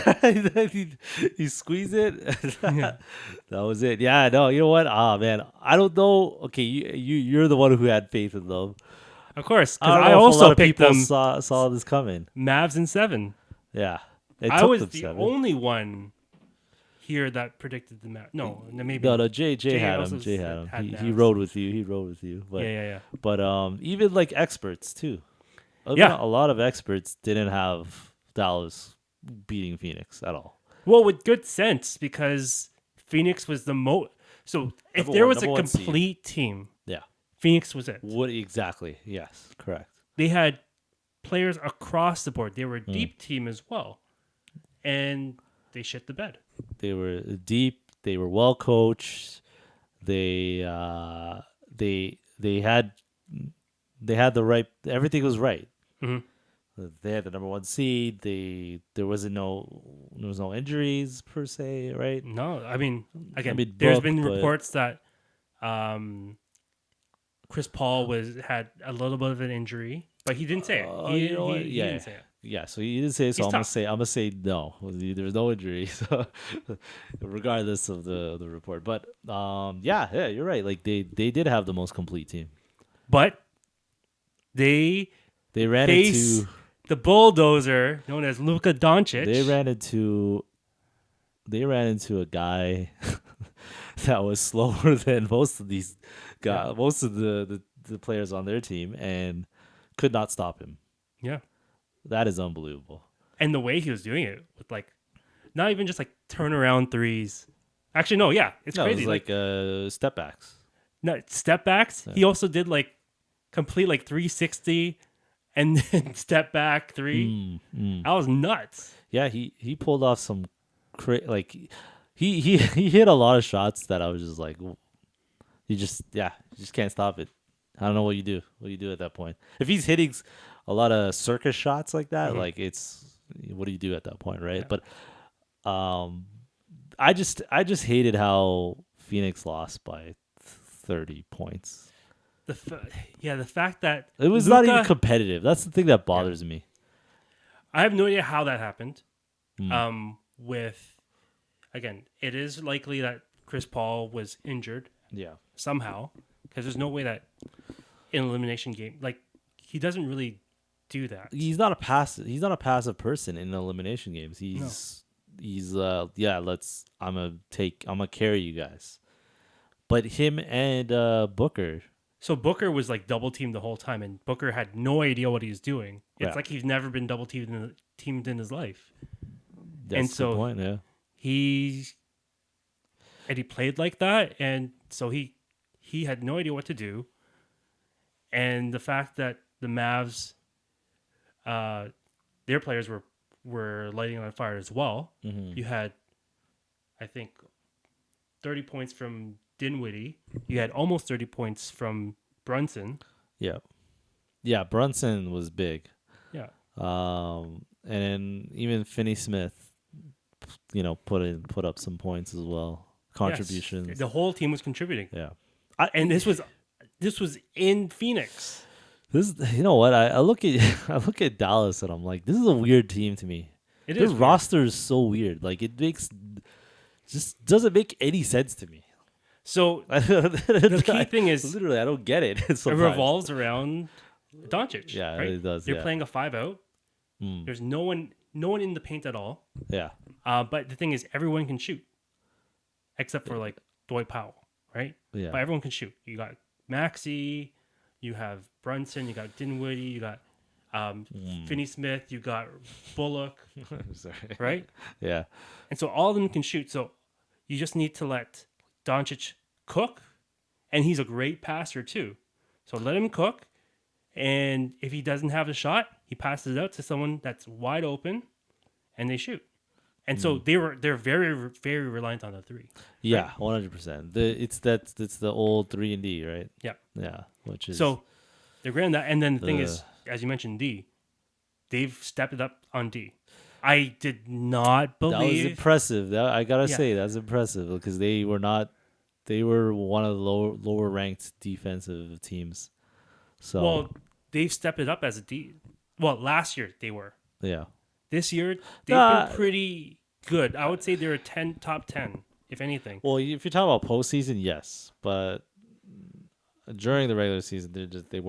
he squeezed it. That was it. Yeah, no, you know what? Ah, man, I don't know. Okay, you're the one who had faith in them. Of course, because don't I know if a lot also of picked people them saw this coming. Mavs in 7. Yeah, it I took was them the 7. only one here that predicted the Mavs. No, maybe. No, Jay had also him. Jay had had him. He Mavs. rode with you. He rode with you. But Yeah. but even like experts too. Yeah. A lot of experts didn't have Dallas beating Phoenix at all. Well, with good sense, because Phoenix was the most. So if Number there one- was a number one seed. complete team, Yeah. Phoenix was it. What exactly? Yes, correct. They had players across the board. They were a Hmm. deep team as well. And they shit the bed. They were deep. They were well coached. They had the right. Everything was right. Mhm. They had the number 1 seed. There was no injuries per se, right? No, I mean, again, mean, there's book, been but- reports that Chris Paul had a little bit of an injury, but he didn't say it. You know what? He Yeah. didn't say it. Yeah, so you didn't say it, so He's I'm tough. gonna say no. There's no injury, so regardless of the report. But yeah, you're right. Like they did have the most complete team. But they They ran face into the bulldozer known as Luka Doncic. they ran into a guy that was slower than most of these guys, most of the players on their team, and could not stop him. Yeah. That is unbelievable. And the way he was doing it with not even just turnaround threes. Actually, no, yeah, it's No, it crazy. was like step backs. No, step backs. Yeah. He also did like complete like 360 and then step back three. That was nuts. Yeah, he pulled off some like he hit a lot of shots that I was just like, you just can't stop it. I don't know what you do. What do you do at that point? If he's hitting a lot of circus shots like that, like what do you do at that point, right? Yeah. But I just hated how Phoenix lost by 30 points. The fact that It was Luka, not even competitive. That's the thing that bothers me. I have no idea how that happened. Hmm. With again, it is likely that Chris Paul was injured Yeah. somehow because there's no way that in an elimination game, like he doesn't really do that. He's not a passive person in elimination games. He's I'm gonna carry you guys. But him and Booker, So Booker was like double teamed the whole time, and Booker had no idea what he was doing. It's Yeah. like he's never been double teamed in his life. that's And the so point, yeah. he played like that, and so he had no idea what to do. And the fact that the Mavs, their players were lighting on fire as well. Mm-hmm. You had, I think, 30 points from Dinwiddie. You had almost 30 points from Brunson. Yeah. Yeah, Brunson was big. Yeah. And even Finney Smith, put up some points as well. Contributions. Yes. The whole team was contributing. Yeah. And this was in Phoenix. You know what? I look at I look at Dallas and I'm like, this is a weird team to me. It Their is weird. roster is so weird. Like just doesn't make any sense to me. So The key thing is literally I don't get it. it sometimes. revolves around Doncic. Yeah, right? it does, They're yeah. playing a 5-out. Mm. There's no one in the paint at all. Yeah. But the thing is, everyone can shoot, except for like Dwight Powell, right? Yeah. But everyone can shoot. You got Maxey, you have Brunson, you got Dinwiddie, you got Finney Smith, you got Bullock, Sorry. right? Yeah. And so all of them can shoot. So you just need to let Doncic cook, and he's a great passer too. So let him cook, and if he doesn't have a shot, he passes it out to someone that's wide open, and they shoot. And so they're very very reliant on the three. Yeah, 100%. It's the old 3-and-D, right? Yeah. Yeah, which is So they're great on that. And then the thing is, as you mentioned, D, they've stepped it up on D. I did not that was believe. impressive. I gotta Yeah. say that's impressive because they were one of the lower ranked defensive teams. So Well, they've stepped it up as a D. Well, last year they were. yeah, This year they've been pretty good. I would say they're a top 10, if anything. well, if you're talking about postseason, yes, but during the regular season, they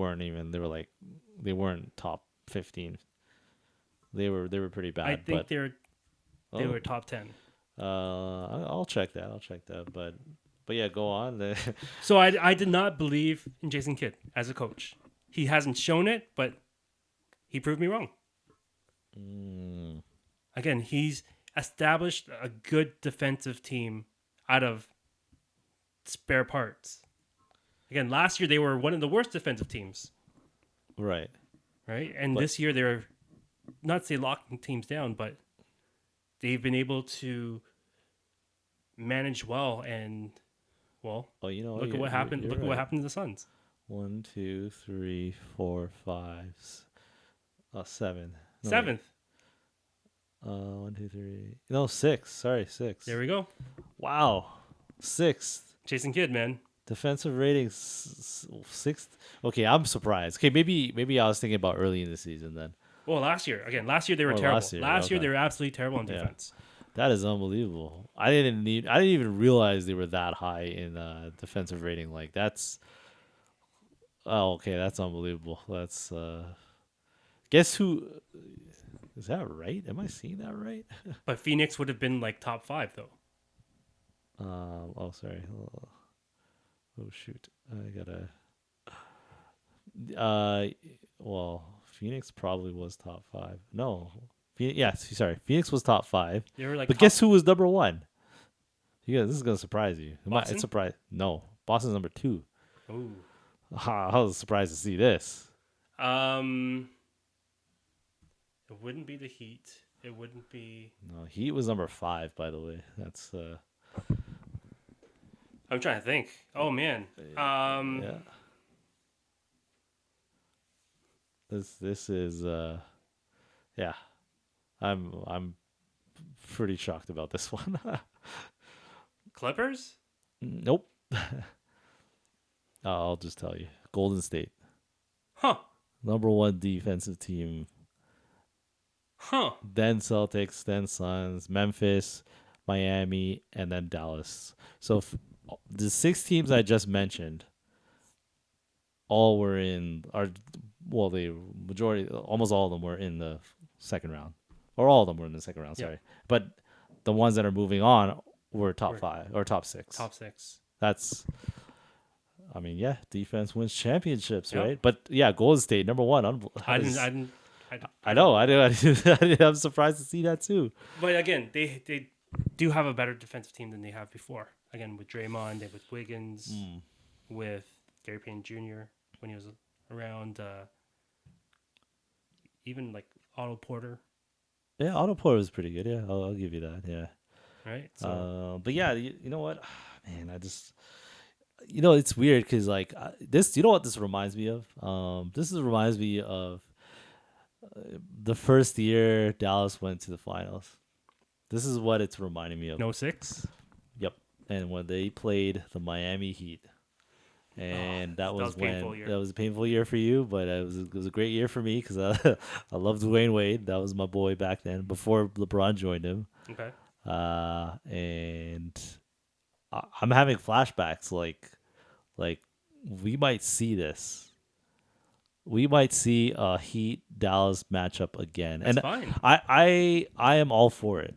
weren't top 15. They were pretty bad. I think but, they were top 10. I'll check that. But yeah, go on. So I did not believe in Jason Kidd as a coach. He hasn't shown it, but he proved me wrong. Again, he's established a good defensive team out of spare parts. Again, last year they were one of the worst defensive teams, Right. right? And this year they're not say locking teams down, but they've been able to manage well. And well, Oh, look at what happened. Look at what happened to the Suns. 1, 2, 3, 4, 5, 7. No, wait. Seventh. 1, 2, 3. No, 6. Sorry, 6. There we go. Wow, 6th Jason Kidd, man. defensive rating, 6th. Okay, I'm surprised. Okay, maybe I was thinking about early in the season then. Well, last year they were Oh, terrible. last Last year, year okay. they were absolutely terrible on Yeah. defense. That is unbelievable. I didn't even realize they were that high in defensive rating. Like that's. Oh, okay, that's unbelievable. That's. Guess who? Is that right? Am I seeing that right? But Phoenix would have been like top 5 though. Oh, sorry. Oh, shoot. I gotta. Well, Phoenix probably was top 5. No. Sorry. Phoenix was top 5. They were like But top- guess who was number 1? Yeah, this is gonna surprise you. Boston? It's surprise. No, Boston's number 2. Ooh. I was surprised to see this. Um, it wouldn't be the Heat. It wouldn't be. No, Heat was number 5, by the way. That's I'm trying to think. Oh man. yeah. This is yeah. I'm pretty shocked about this one. Clippers? Nope. I'll just tell you. Golden State, Huh. number 1 defensive team. Huh. Then Celtics, then Suns, Memphis, Miami, and then Dallas. So the 6 teams I just mentioned all were in are well, the majority, almost all of them were in the second round, or all of them were in the second round. Yeah. Sorry, but the ones that are moving on were top Were 5 or top 6. Top 6. That's, I mean, yeah, defense wins championships, Yeah. right? But yeah, Golden State number 1. I didn't. I know. I'm surprised to see that too. But again, they do have a better defensive team than they have before. Again, with Draymond, they with Wiggins, with Gary Payton Jr. when he was around, even like Otto Porter, Yeah, Otto Porter was pretty good. Yeah, I'll give you that. Yeah. right? So But yeah, you know what, man, I just, it's weird because like this. You know what this reminds me of? Reminds me of the first year Dallas went to the finals. This is what it's reminding me of. no 6. Yep. And when they played the Miami Heat, and that was a painful year. that was a painful year for you, but it was a great year for me because I loved Dwayne Wade. That was my boy back then before LeBron joined him. Okay. And I'm having flashbacks. Like we might see this. We might see a Heat Dallas matchup again, That's and fine. I am all for it.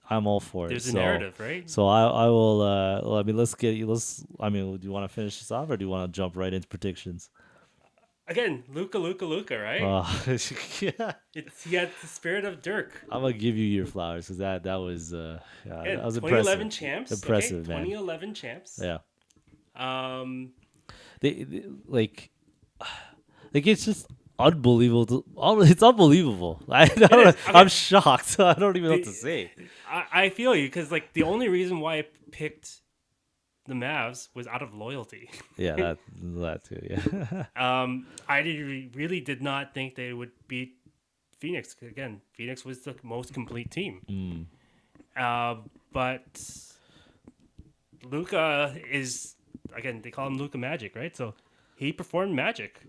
I'm all for There's it. a narrative, right? So I will. I mean, let's get. I mean, do you want to finish this off, or do you want to jump right into predictions? Again, Luka, right? Yeah. He had the spirit of Dirk. I'm gonna give you your flowers because that was Yeah, that was 2011 impressive. champs. Impressive, okay? man. 2011 champs. Yeah. They like it's just unbelievable. It's unbelievable. I don't know, is. Okay. I'm shocked. I don't even know what to say. I feel you because like the only reason why I picked the Mavs was out of loyalty. Yeah, that too. Yeah. I really did not think they would beat Phoenix. Again, Phoenix was the most complete team. But Luka is, again, they call him Luka Magic, right? So he performed magic.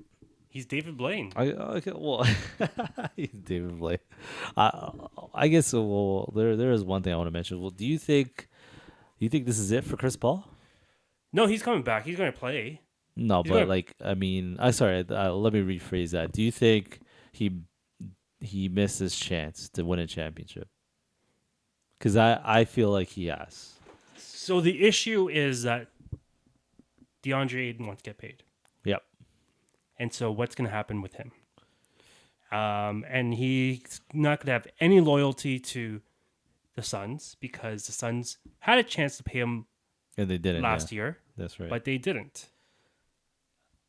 He's David Blaine. Okay, well, he's David Blaine. I guess. Well, there is one thing I want to mention. Well, do you think this is it for Chris Paul? No, he's coming back. He's going to play. No, He's but gonna- like, I mean, I'm sorry. Let me rephrase that. Do you think he missed his chance to win a championship? Because I feel like he has. So the issue is that DeAndre Ayton wants to get paid. Yep. And so what's going to happen with him? And he's not going to have any loyalty to the Suns because the Suns had a chance to pay him And they didn't last yeah. year, That's right. but they didn't.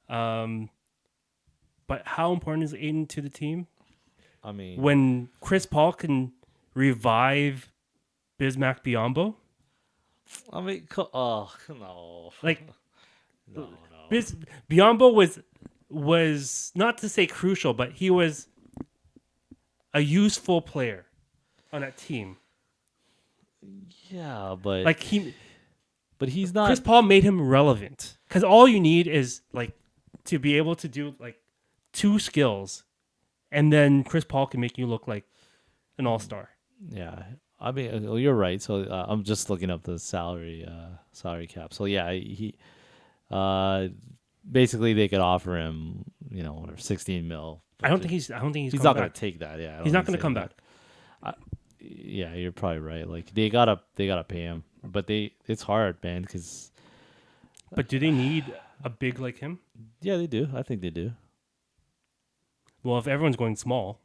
But how important is Aiden to the team? I mean, When Chris Paul can revive Bismack Biyombo, oh no, like no. Biyombo was not to say crucial, but he was a useful player on that team. Yeah, but Like he's not. Chris Paul made him relevant because all you need is like to be able to do like two skills, and then Chris Paul can make you look like an all-star. Yeah, I mean, you're right. So I'm just looking up the salary cap. So yeah, he basically they could offer him, whatever, 16 mil. I don't think he's he's coming not going back. to take that. Yeah, He's not going to come back. Yeah, you're probably right. Like they gotta pay him, but it's hard, man. Because But do they need a big like him? yeah, they do. I think they do. Well, if everyone's going small,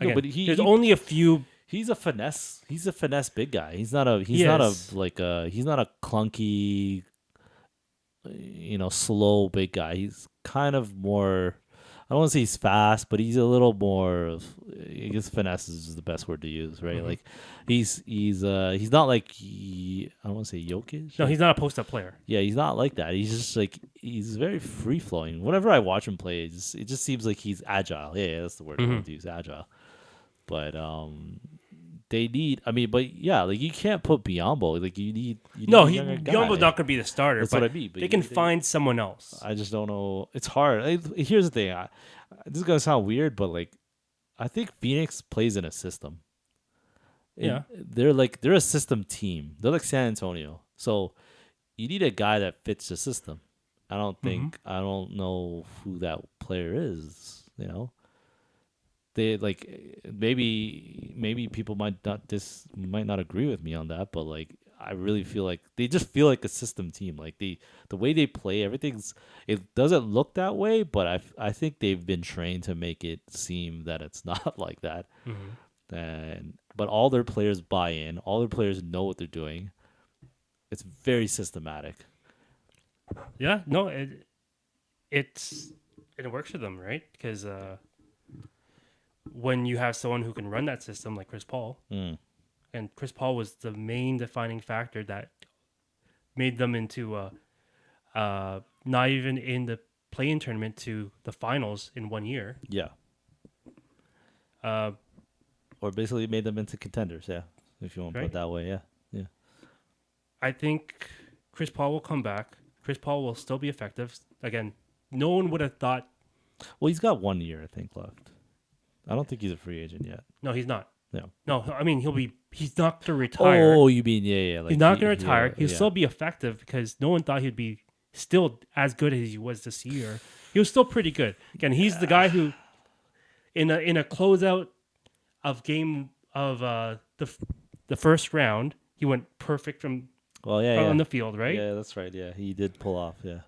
No, again, but there's only a few He's a finesse. He's a finesse big guy. He's not a. He's He not a is. like a. He's not a clunky, slow big guy. He's kind of more. I don't want to say he's fast, but he's a little more. I guess finesse is the best word to use, right? Mhm. Like, he's not like I don't want to say Jokic. No, Like, he's not a post-up player. yeah, he's not like that. He's just like he's very free flowing. Whenever I watch him play, it just seems like he's agile. Yeah, that's the word I want to use, agile. But they need. I mean, but yeah, like you can't put Biombo. Like you need No, a younger Biombo's guy. not going to be the starter. That's but what I mean. But they can find someone else. I just don't know. It's hard. Here's the thing. This is gonna sound weird, but like I think Phoenix plays in a system. Yeah. They're a system team. They're like San Antonio. So you need a guy that fits the system. I don't know who that player is. They like maybe people might not agree with me on that, but like I really feel like they just feel like a system team. Like the way they play, it doesn't look that way, but I think they've been trained to make it seem that it's not like that. But all their players buy in. All their players know what they're doing. It's very systematic. Yeah. No, it works for them, right? Because when you have someone who can run that system like Chris Paul, Mm. and Chris Paul was the main defining factor that made them into not even in the play-in tournament to the finals in 1 year. Yeah. Uh, Or basically made them into contenders. Yeah, if you want to put Right. it that way. Yeah. Yeah. I think Chris Paul will come back. Chris Paul will still be effective. Again, no one would have thought. Well, he's got 1 year, I think, left. I don't think he's a free agent yet. No, he's not. No. No, I mean he's not going to retire. Oh, you mean yeah. Like He's not going to retire. He'll yeah. still be effective because no one thought he'd be still as good as he was this year. He was still pretty good. Again, he's the guy who, in a closeout of game of the first round, he went perfect from Well, yeah. on the field, right? Yeah, that's right. Yeah, he did pull off. Yeah,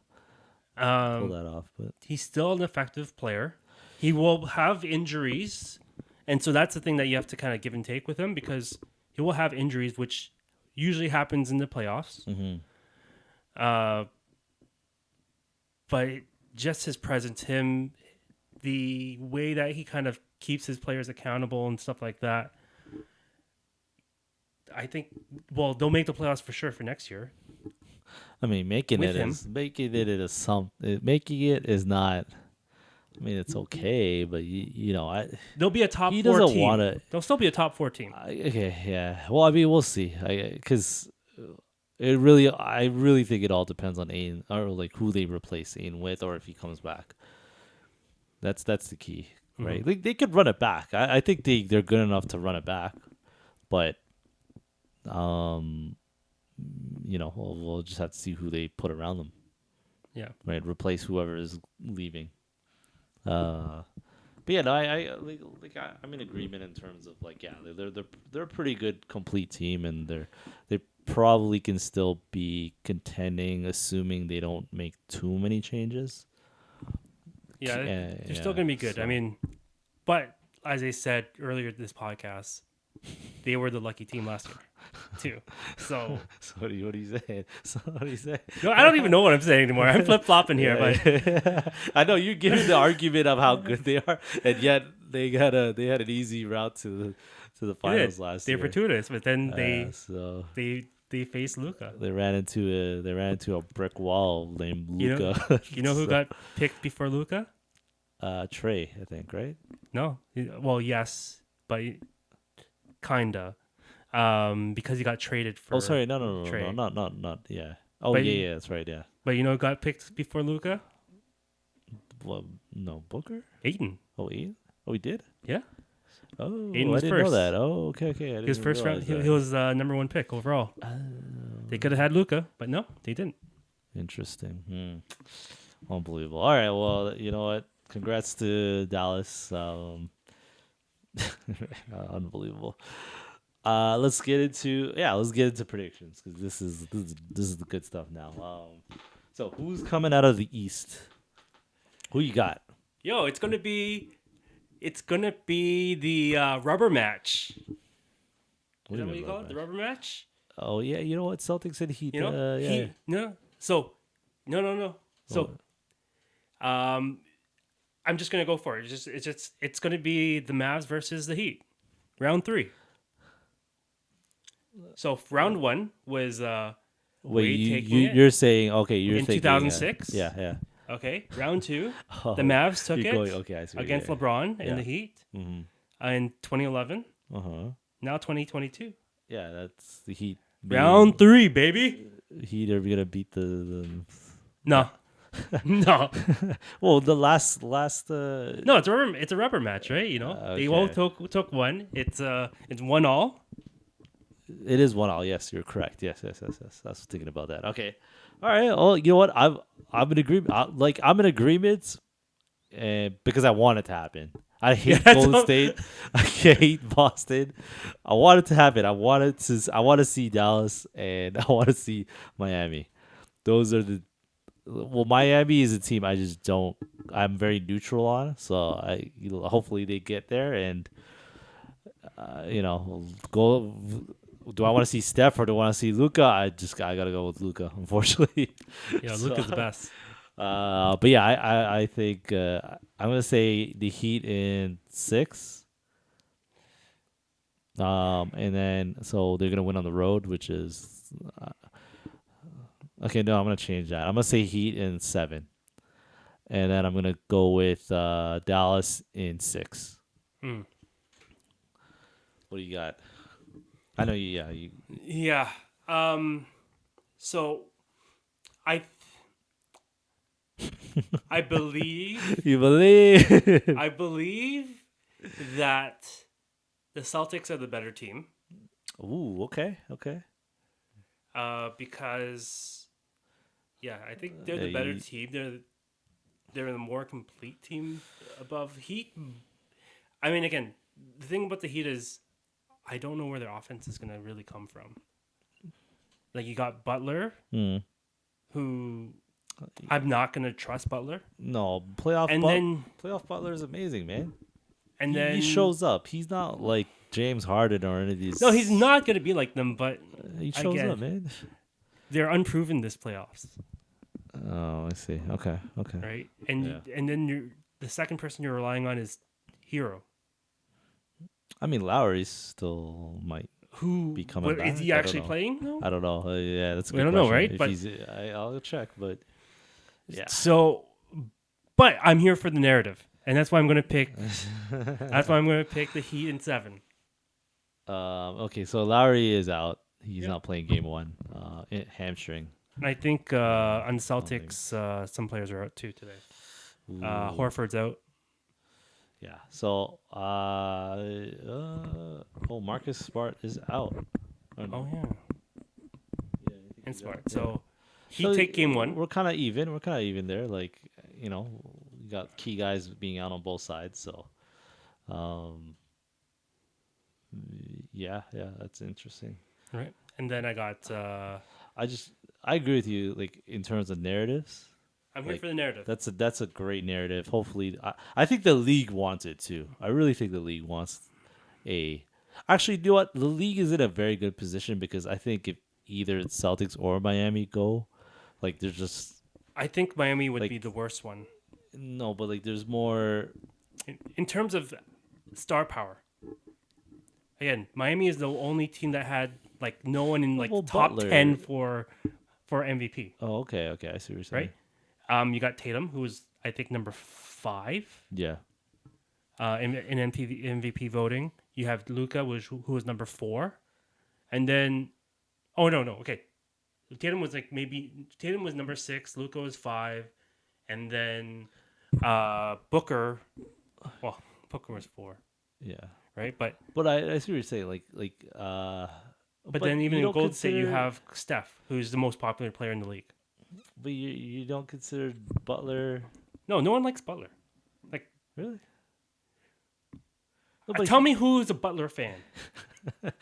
pull Um, that off. But he's still an effective player. He will have injuries, and so that's the thing that you have to kind of give and take with him because he will have injuries, which usually happens in the playoffs. mm-hmm. But just his presence, the way that he kind of keeps his players accountable and stuff like that. I think, well, they'll make the playoffs for sure for next year. I mean, making With it him. making it is not. I mean, it's okay, but They'll be a top he 4 doesn't team. want to. They'll still be a top 4 team. Okay, yeah. Well, I mean, we'll see. Because I really think it all depends on Aiden or like who they replace Aiden with, or if he comes back. That's the key, right? Mm-hmm. Like they could run it back. I think they're good enough to run it back, but we'll just have to see who they put around them, Yeah. right? Replace whoever is leaving. But yeah, no, I'm in agreement in terms of like, yeah, they're a pretty good complete team, and they probably can still be contending, assuming they don't make too many changes. Yeah, they're yeah, still going to be good. so- I mean, but as I said earlier in this podcast, they were the lucky team last year, too. So, So what do you say? So what do you say? no, I don't even know what I'm saying anymore. I'm flip flopping here, but I know you're giving the argument of how good they are, and yet they had an easy route to the finals last they're year. fortuitous. But then So they faced Luka. they ran into a brick wall named You know- Luka. You know who got picked before Luka? Trey, I think, right? No. Well, yes, but kinda, because he got traded for. Oh, sorry, no, Trey. not yeah. Oh, But yeah, that's right, yeah. But you know who got picked before Luka? Well, no, Booker. Aiden. Oh, Ian. Oh, he did. Yeah, Oh, Aiden I was didn't know first. that. Oh, okay. I he was didn't first round. realize He that. was number 1 pick overall. They could have had Luka, but no, they didn't. Interesting. Unbelievable. All right. Well, you know what? Congrats to Dallas. Unbelievable. Let's get into predictions because this is the good stuff now. So who's coming out of the East? Who you got? Yo, it's gonna be the rubber match. Is do that you what mean you call rubber it? The match? rubber match? Oh yeah, you know what? Celtics and Heat. You know, Yeah. Heat. No, so no. So, um, I'm just gonna go for it. It's gonna be the Mavs versus the Heat, round 3. So round 1 was Wait, Wade you taking it you're saying okay? You're in thinking 2006. yeah. Okay, round 2, the Oh, Mavs took you're it going okay. I see. against Yeah. LeBron and Yeah. the Heat Mm-hmm. in 2011. Uh-huh. Now 2022. Yeah, that's the Heat Round being 3, baby. Heat are gonna beat the No, no, well the last no. It's a rubber match, right? You know, they okay. both took one. It's 1-1. It is 1-1. Yes, you're correct. Yes. I was thinking about that. Okay. All right. Oh, you know what? I'm in agreement. I'm in agreement, and because I want it to happen. I Yeah, hate Golden State. I hate Boston. I want it to happen. I want to see Dallas, and I want to see Miami. Those are the Miami is a team I just don't. I'm very neutral on. So hopefully they get there and go. Do I want to see Steph or do I want to see Luka? I gotta go with Luka, unfortunately. Yeah, So, Luka's the best. but yeah, I think I'm gonna say the Heat in 6. And then so they're gonna win on the road, which is okay. No, I'm gonna change that. I'm gonna say Heat in 7, and then I'm gonna go with Dallas in 6. Hmm. What do you got? I know you. Yeah, you. Yeah. So I I believe You believe? I believe that the Celtics are the better team. Ooh, okay. Because yeah, I think they're Yeah, the better team. They're the more complete team above Heat. I mean, again, the thing about the Heat is I don't know where their offense is gonna really come from. Like you got Butler, who I'm not gonna trust Butler, No, and then playoff Butler is amazing, man. and He then shows up. He's not like James Harden or any of these. no, he's not gonna be like them. But He shows again, up, man. they're unproven this playoffs, Oh, I see. Okay. right? And then the second person you're relying on is Hero. I mean, Lowry still might be coming back. Is he I don't actually know. playing? No. I don't know. Yeah, that's a We good don't know, question. right? If But- he's, I'll check. But yeah, So, but I'm here for the narrative, and that's why I'm going to pick. That's why I'm going to pick the Heat in 7. okay. So Lowry is out. He's Yeah. not playing game 1. Hamstring. And I think on Celtics, some players are out too today. Ooh. Horford's out. Yeah. So Marcus Smart is out. Oh yeah, Yeah, and Smart. Yeah. So he take game 1. We're kind of even. We're kind of even there. Like we got key guys being out on both sides. So, yeah, that's interesting. Right. And then I got. I agree with you. Like in terms of narratives, I'm here like, for the narrative. that's a great narrative. Hopefully, I think the league wants it too. I really think the league wants a. Actually, you know what? The league is in a very good position because I think if either Celtics or Miami go, like there's just I think Miami would like- be the worst one no, but like there's more. in terms of star power. Again, Miami is the only team that had like no one in like Well, top Butler- 10 for MVP. Oh, okay. I see what you're saying. Right. You got Tatum, who was I think number 5 Yeah. in MVP voting. You have Luka, who was number 4, and then no, okay, Tatum was number 6, Luka was 5, and then Booker was 4, Yeah. right? But I see what you're saying. but then even you in don't Golden State, you consider- have Steph, who's the most popular player in the league. But you don't consider Butler No one likes Butler. Like, really? No, but tell me who's a Butler fan? I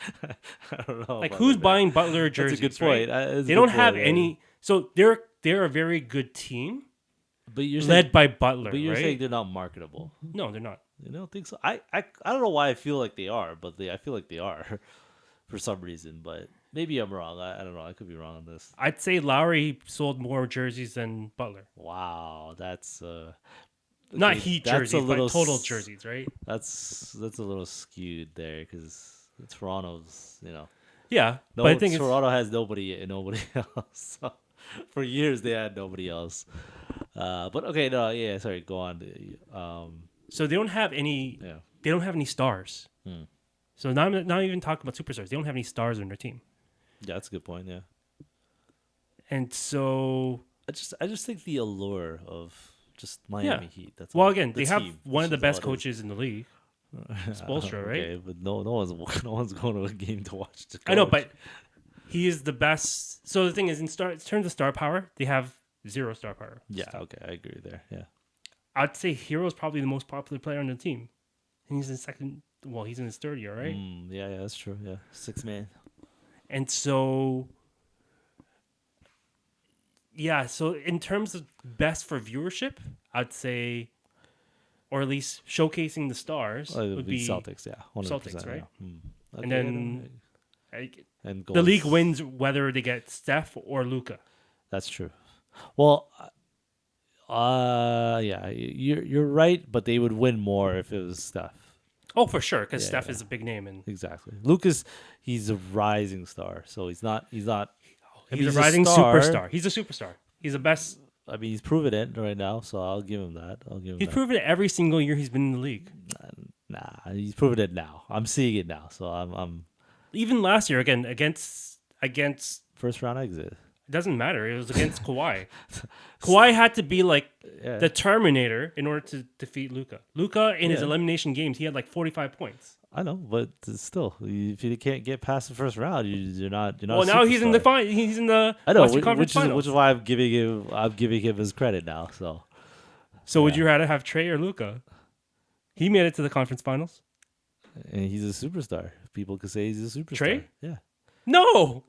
don't know. Like, about who's that. buying Butler jerseys? That's a good right? point. That's a They good don't point, have yeah. any. So they're a very good team But you're led saying, by Butler. but you're right? saying they're not marketable. No, they're not. You don't think so? I don't know why I feel like they are, but I feel like they are. for some reason, but maybe I'm wrong. I don't know. I could be wrong on this. I'd say Lowry sold more jerseys than Butler. Wow, that's Not okay, Heat that's a jerseys, little but total s- jerseys, right? that's a little skewed there because Toronto's, Yeah, but I no, think it's Toronto has nobody else. So, for years they had nobody else. But okay, no, yeah, sorry, go on. so they don't have any. Yeah, They don't have any stars. Hmm. So not even talking about superstars. They don't have any stars on their team, yeah, that's a good point. Yeah, and so I just think the allure of just yeah. Miami Heat. That's Well, all. again, The they have team. one of the That's best just all it is. coaches in the league, Spoelstra, right? Okay, but no one's going to a game to watch the coach. I know, but he is the best. So the thing is, in terms of star power, they have zero star power. yeah, okay, I agree there. Yeah, I'd say Hero is probably the most popular player on the team. And he's in second. Well, he's in his third year, right? yeah, that's true. Yeah, 6 man. And so, yeah. So in terms of best for viewership, I'd say, or at least showcasing the stars It would be Celtics. Yeah, 100%, Celtics, right? Yeah. And Okay, then and the league goals. wins whether they get Steph or Luka. That's true. Well, yeah, you're right, but they would win more if it was Steph. Oh, for sure, because Yeah, Steph yeah. is a big name and Exactly. Lucas, he's a rising star, so he's not. he's mean, a rising star. superstar. He's a superstar. He's the best. I mean, he's proven it right now, so I'll give him that. He's proven it every single year he's been in the league. Nah, he's proven it now. I'm seeing it now, so I'm Even last year, again against first round exit. it doesn't matter. It was against Kawhi. Kawhi had to be like Yeah. the Terminator in order to defeat Luka. Luka in his Yeah. elimination games, he had like 45 points. I know, but still, if you can't get past the first round, you're not. You're not. Well, a now he's in the superstar. He's in the I know, Western Conference Finals. which is why I'm giving him his credit now. So So would you rather have Trey or Luka? He made it to the conference finals. and he's a superstar. People could say he's a superstar. Trey? Yeah. No,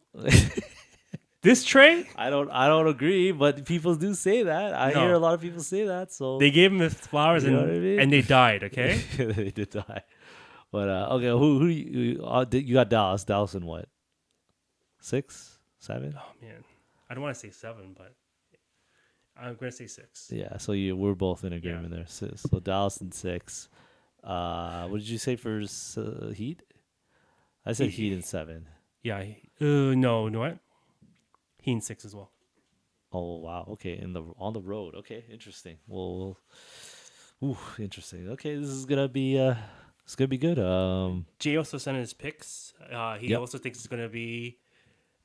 this Trey. I don't agree, but people do say that. I No. hear a lot of people say that. So They gave him his flowers You know what I mean? and they died. Okay. they did die. But okay, who you got? Dallas. Dallas in what? 6, 7? Oh man, I don't want to say 7, but I'm gonna say 6. Yeah. So we're both in agreement there. So Dallas in 6. What did you say for Heat? I said Heat in 7. Yeah. No. What? He in 6 as well. Oh wow. Okay. On the road. Okay. Interesting. Well. Interesting. Okay. This is gonna be it's gonna be good. Jay also sent his picks. He Yep. also thinks it's gonna be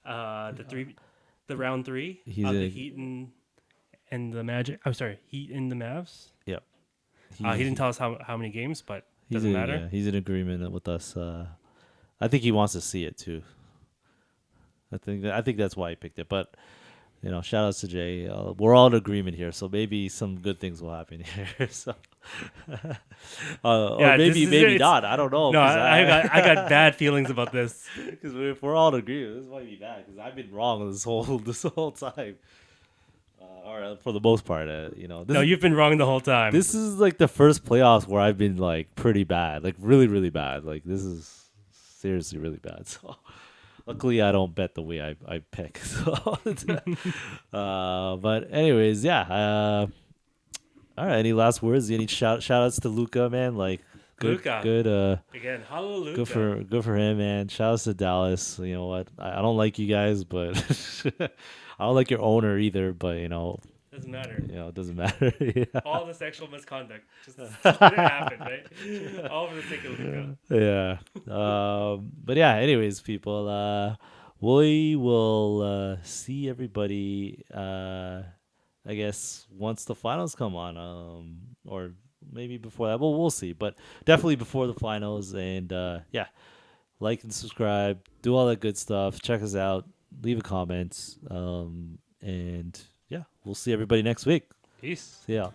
the round 3 He's of the a- Heat and the Magic. I'm sorry, Heat and the Mavs. Yep. He didn't tell us how many games, but doesn't matter. Yeah, he's in agreement with us. I think he wants to see it too. I think that's why he picked it. But shout outs to Jay. We're all in agreement here, so maybe some good things will happen here. So, or maybe not. I don't know. No, I got bad feelings about this. Because if we're all in agreement, this might be bad. Because I've been wrong this whole time. Or for the most part, No, you've been wrong the whole time. This is like the first playoffs where I've been like pretty bad, like really, really bad. Like this is seriously really bad. So luckily I don't bet the way I pick. So, but anyways, yeah. All right. Any last words? Any shout outs to Luka, man? Like Luka. good. Again, hallelujah. Good for him, man. Shout outs to Dallas. You know what? I don't like you guys, but I don't like your owner either. But Doesn't matter. it doesn't matter. Yeah. All the sexual misconduct just didn't happen, right? All for the sake of Luka. Yeah. But yeah, anyways, people, we will see everybody, I guess, once the finals come on, or maybe before that. Well, we'll see, but definitely before the finals. And yeah, like and subscribe, do all that good stuff. Check us out, leave a comment, and yeah, we'll see everybody next week. Peace. See ya.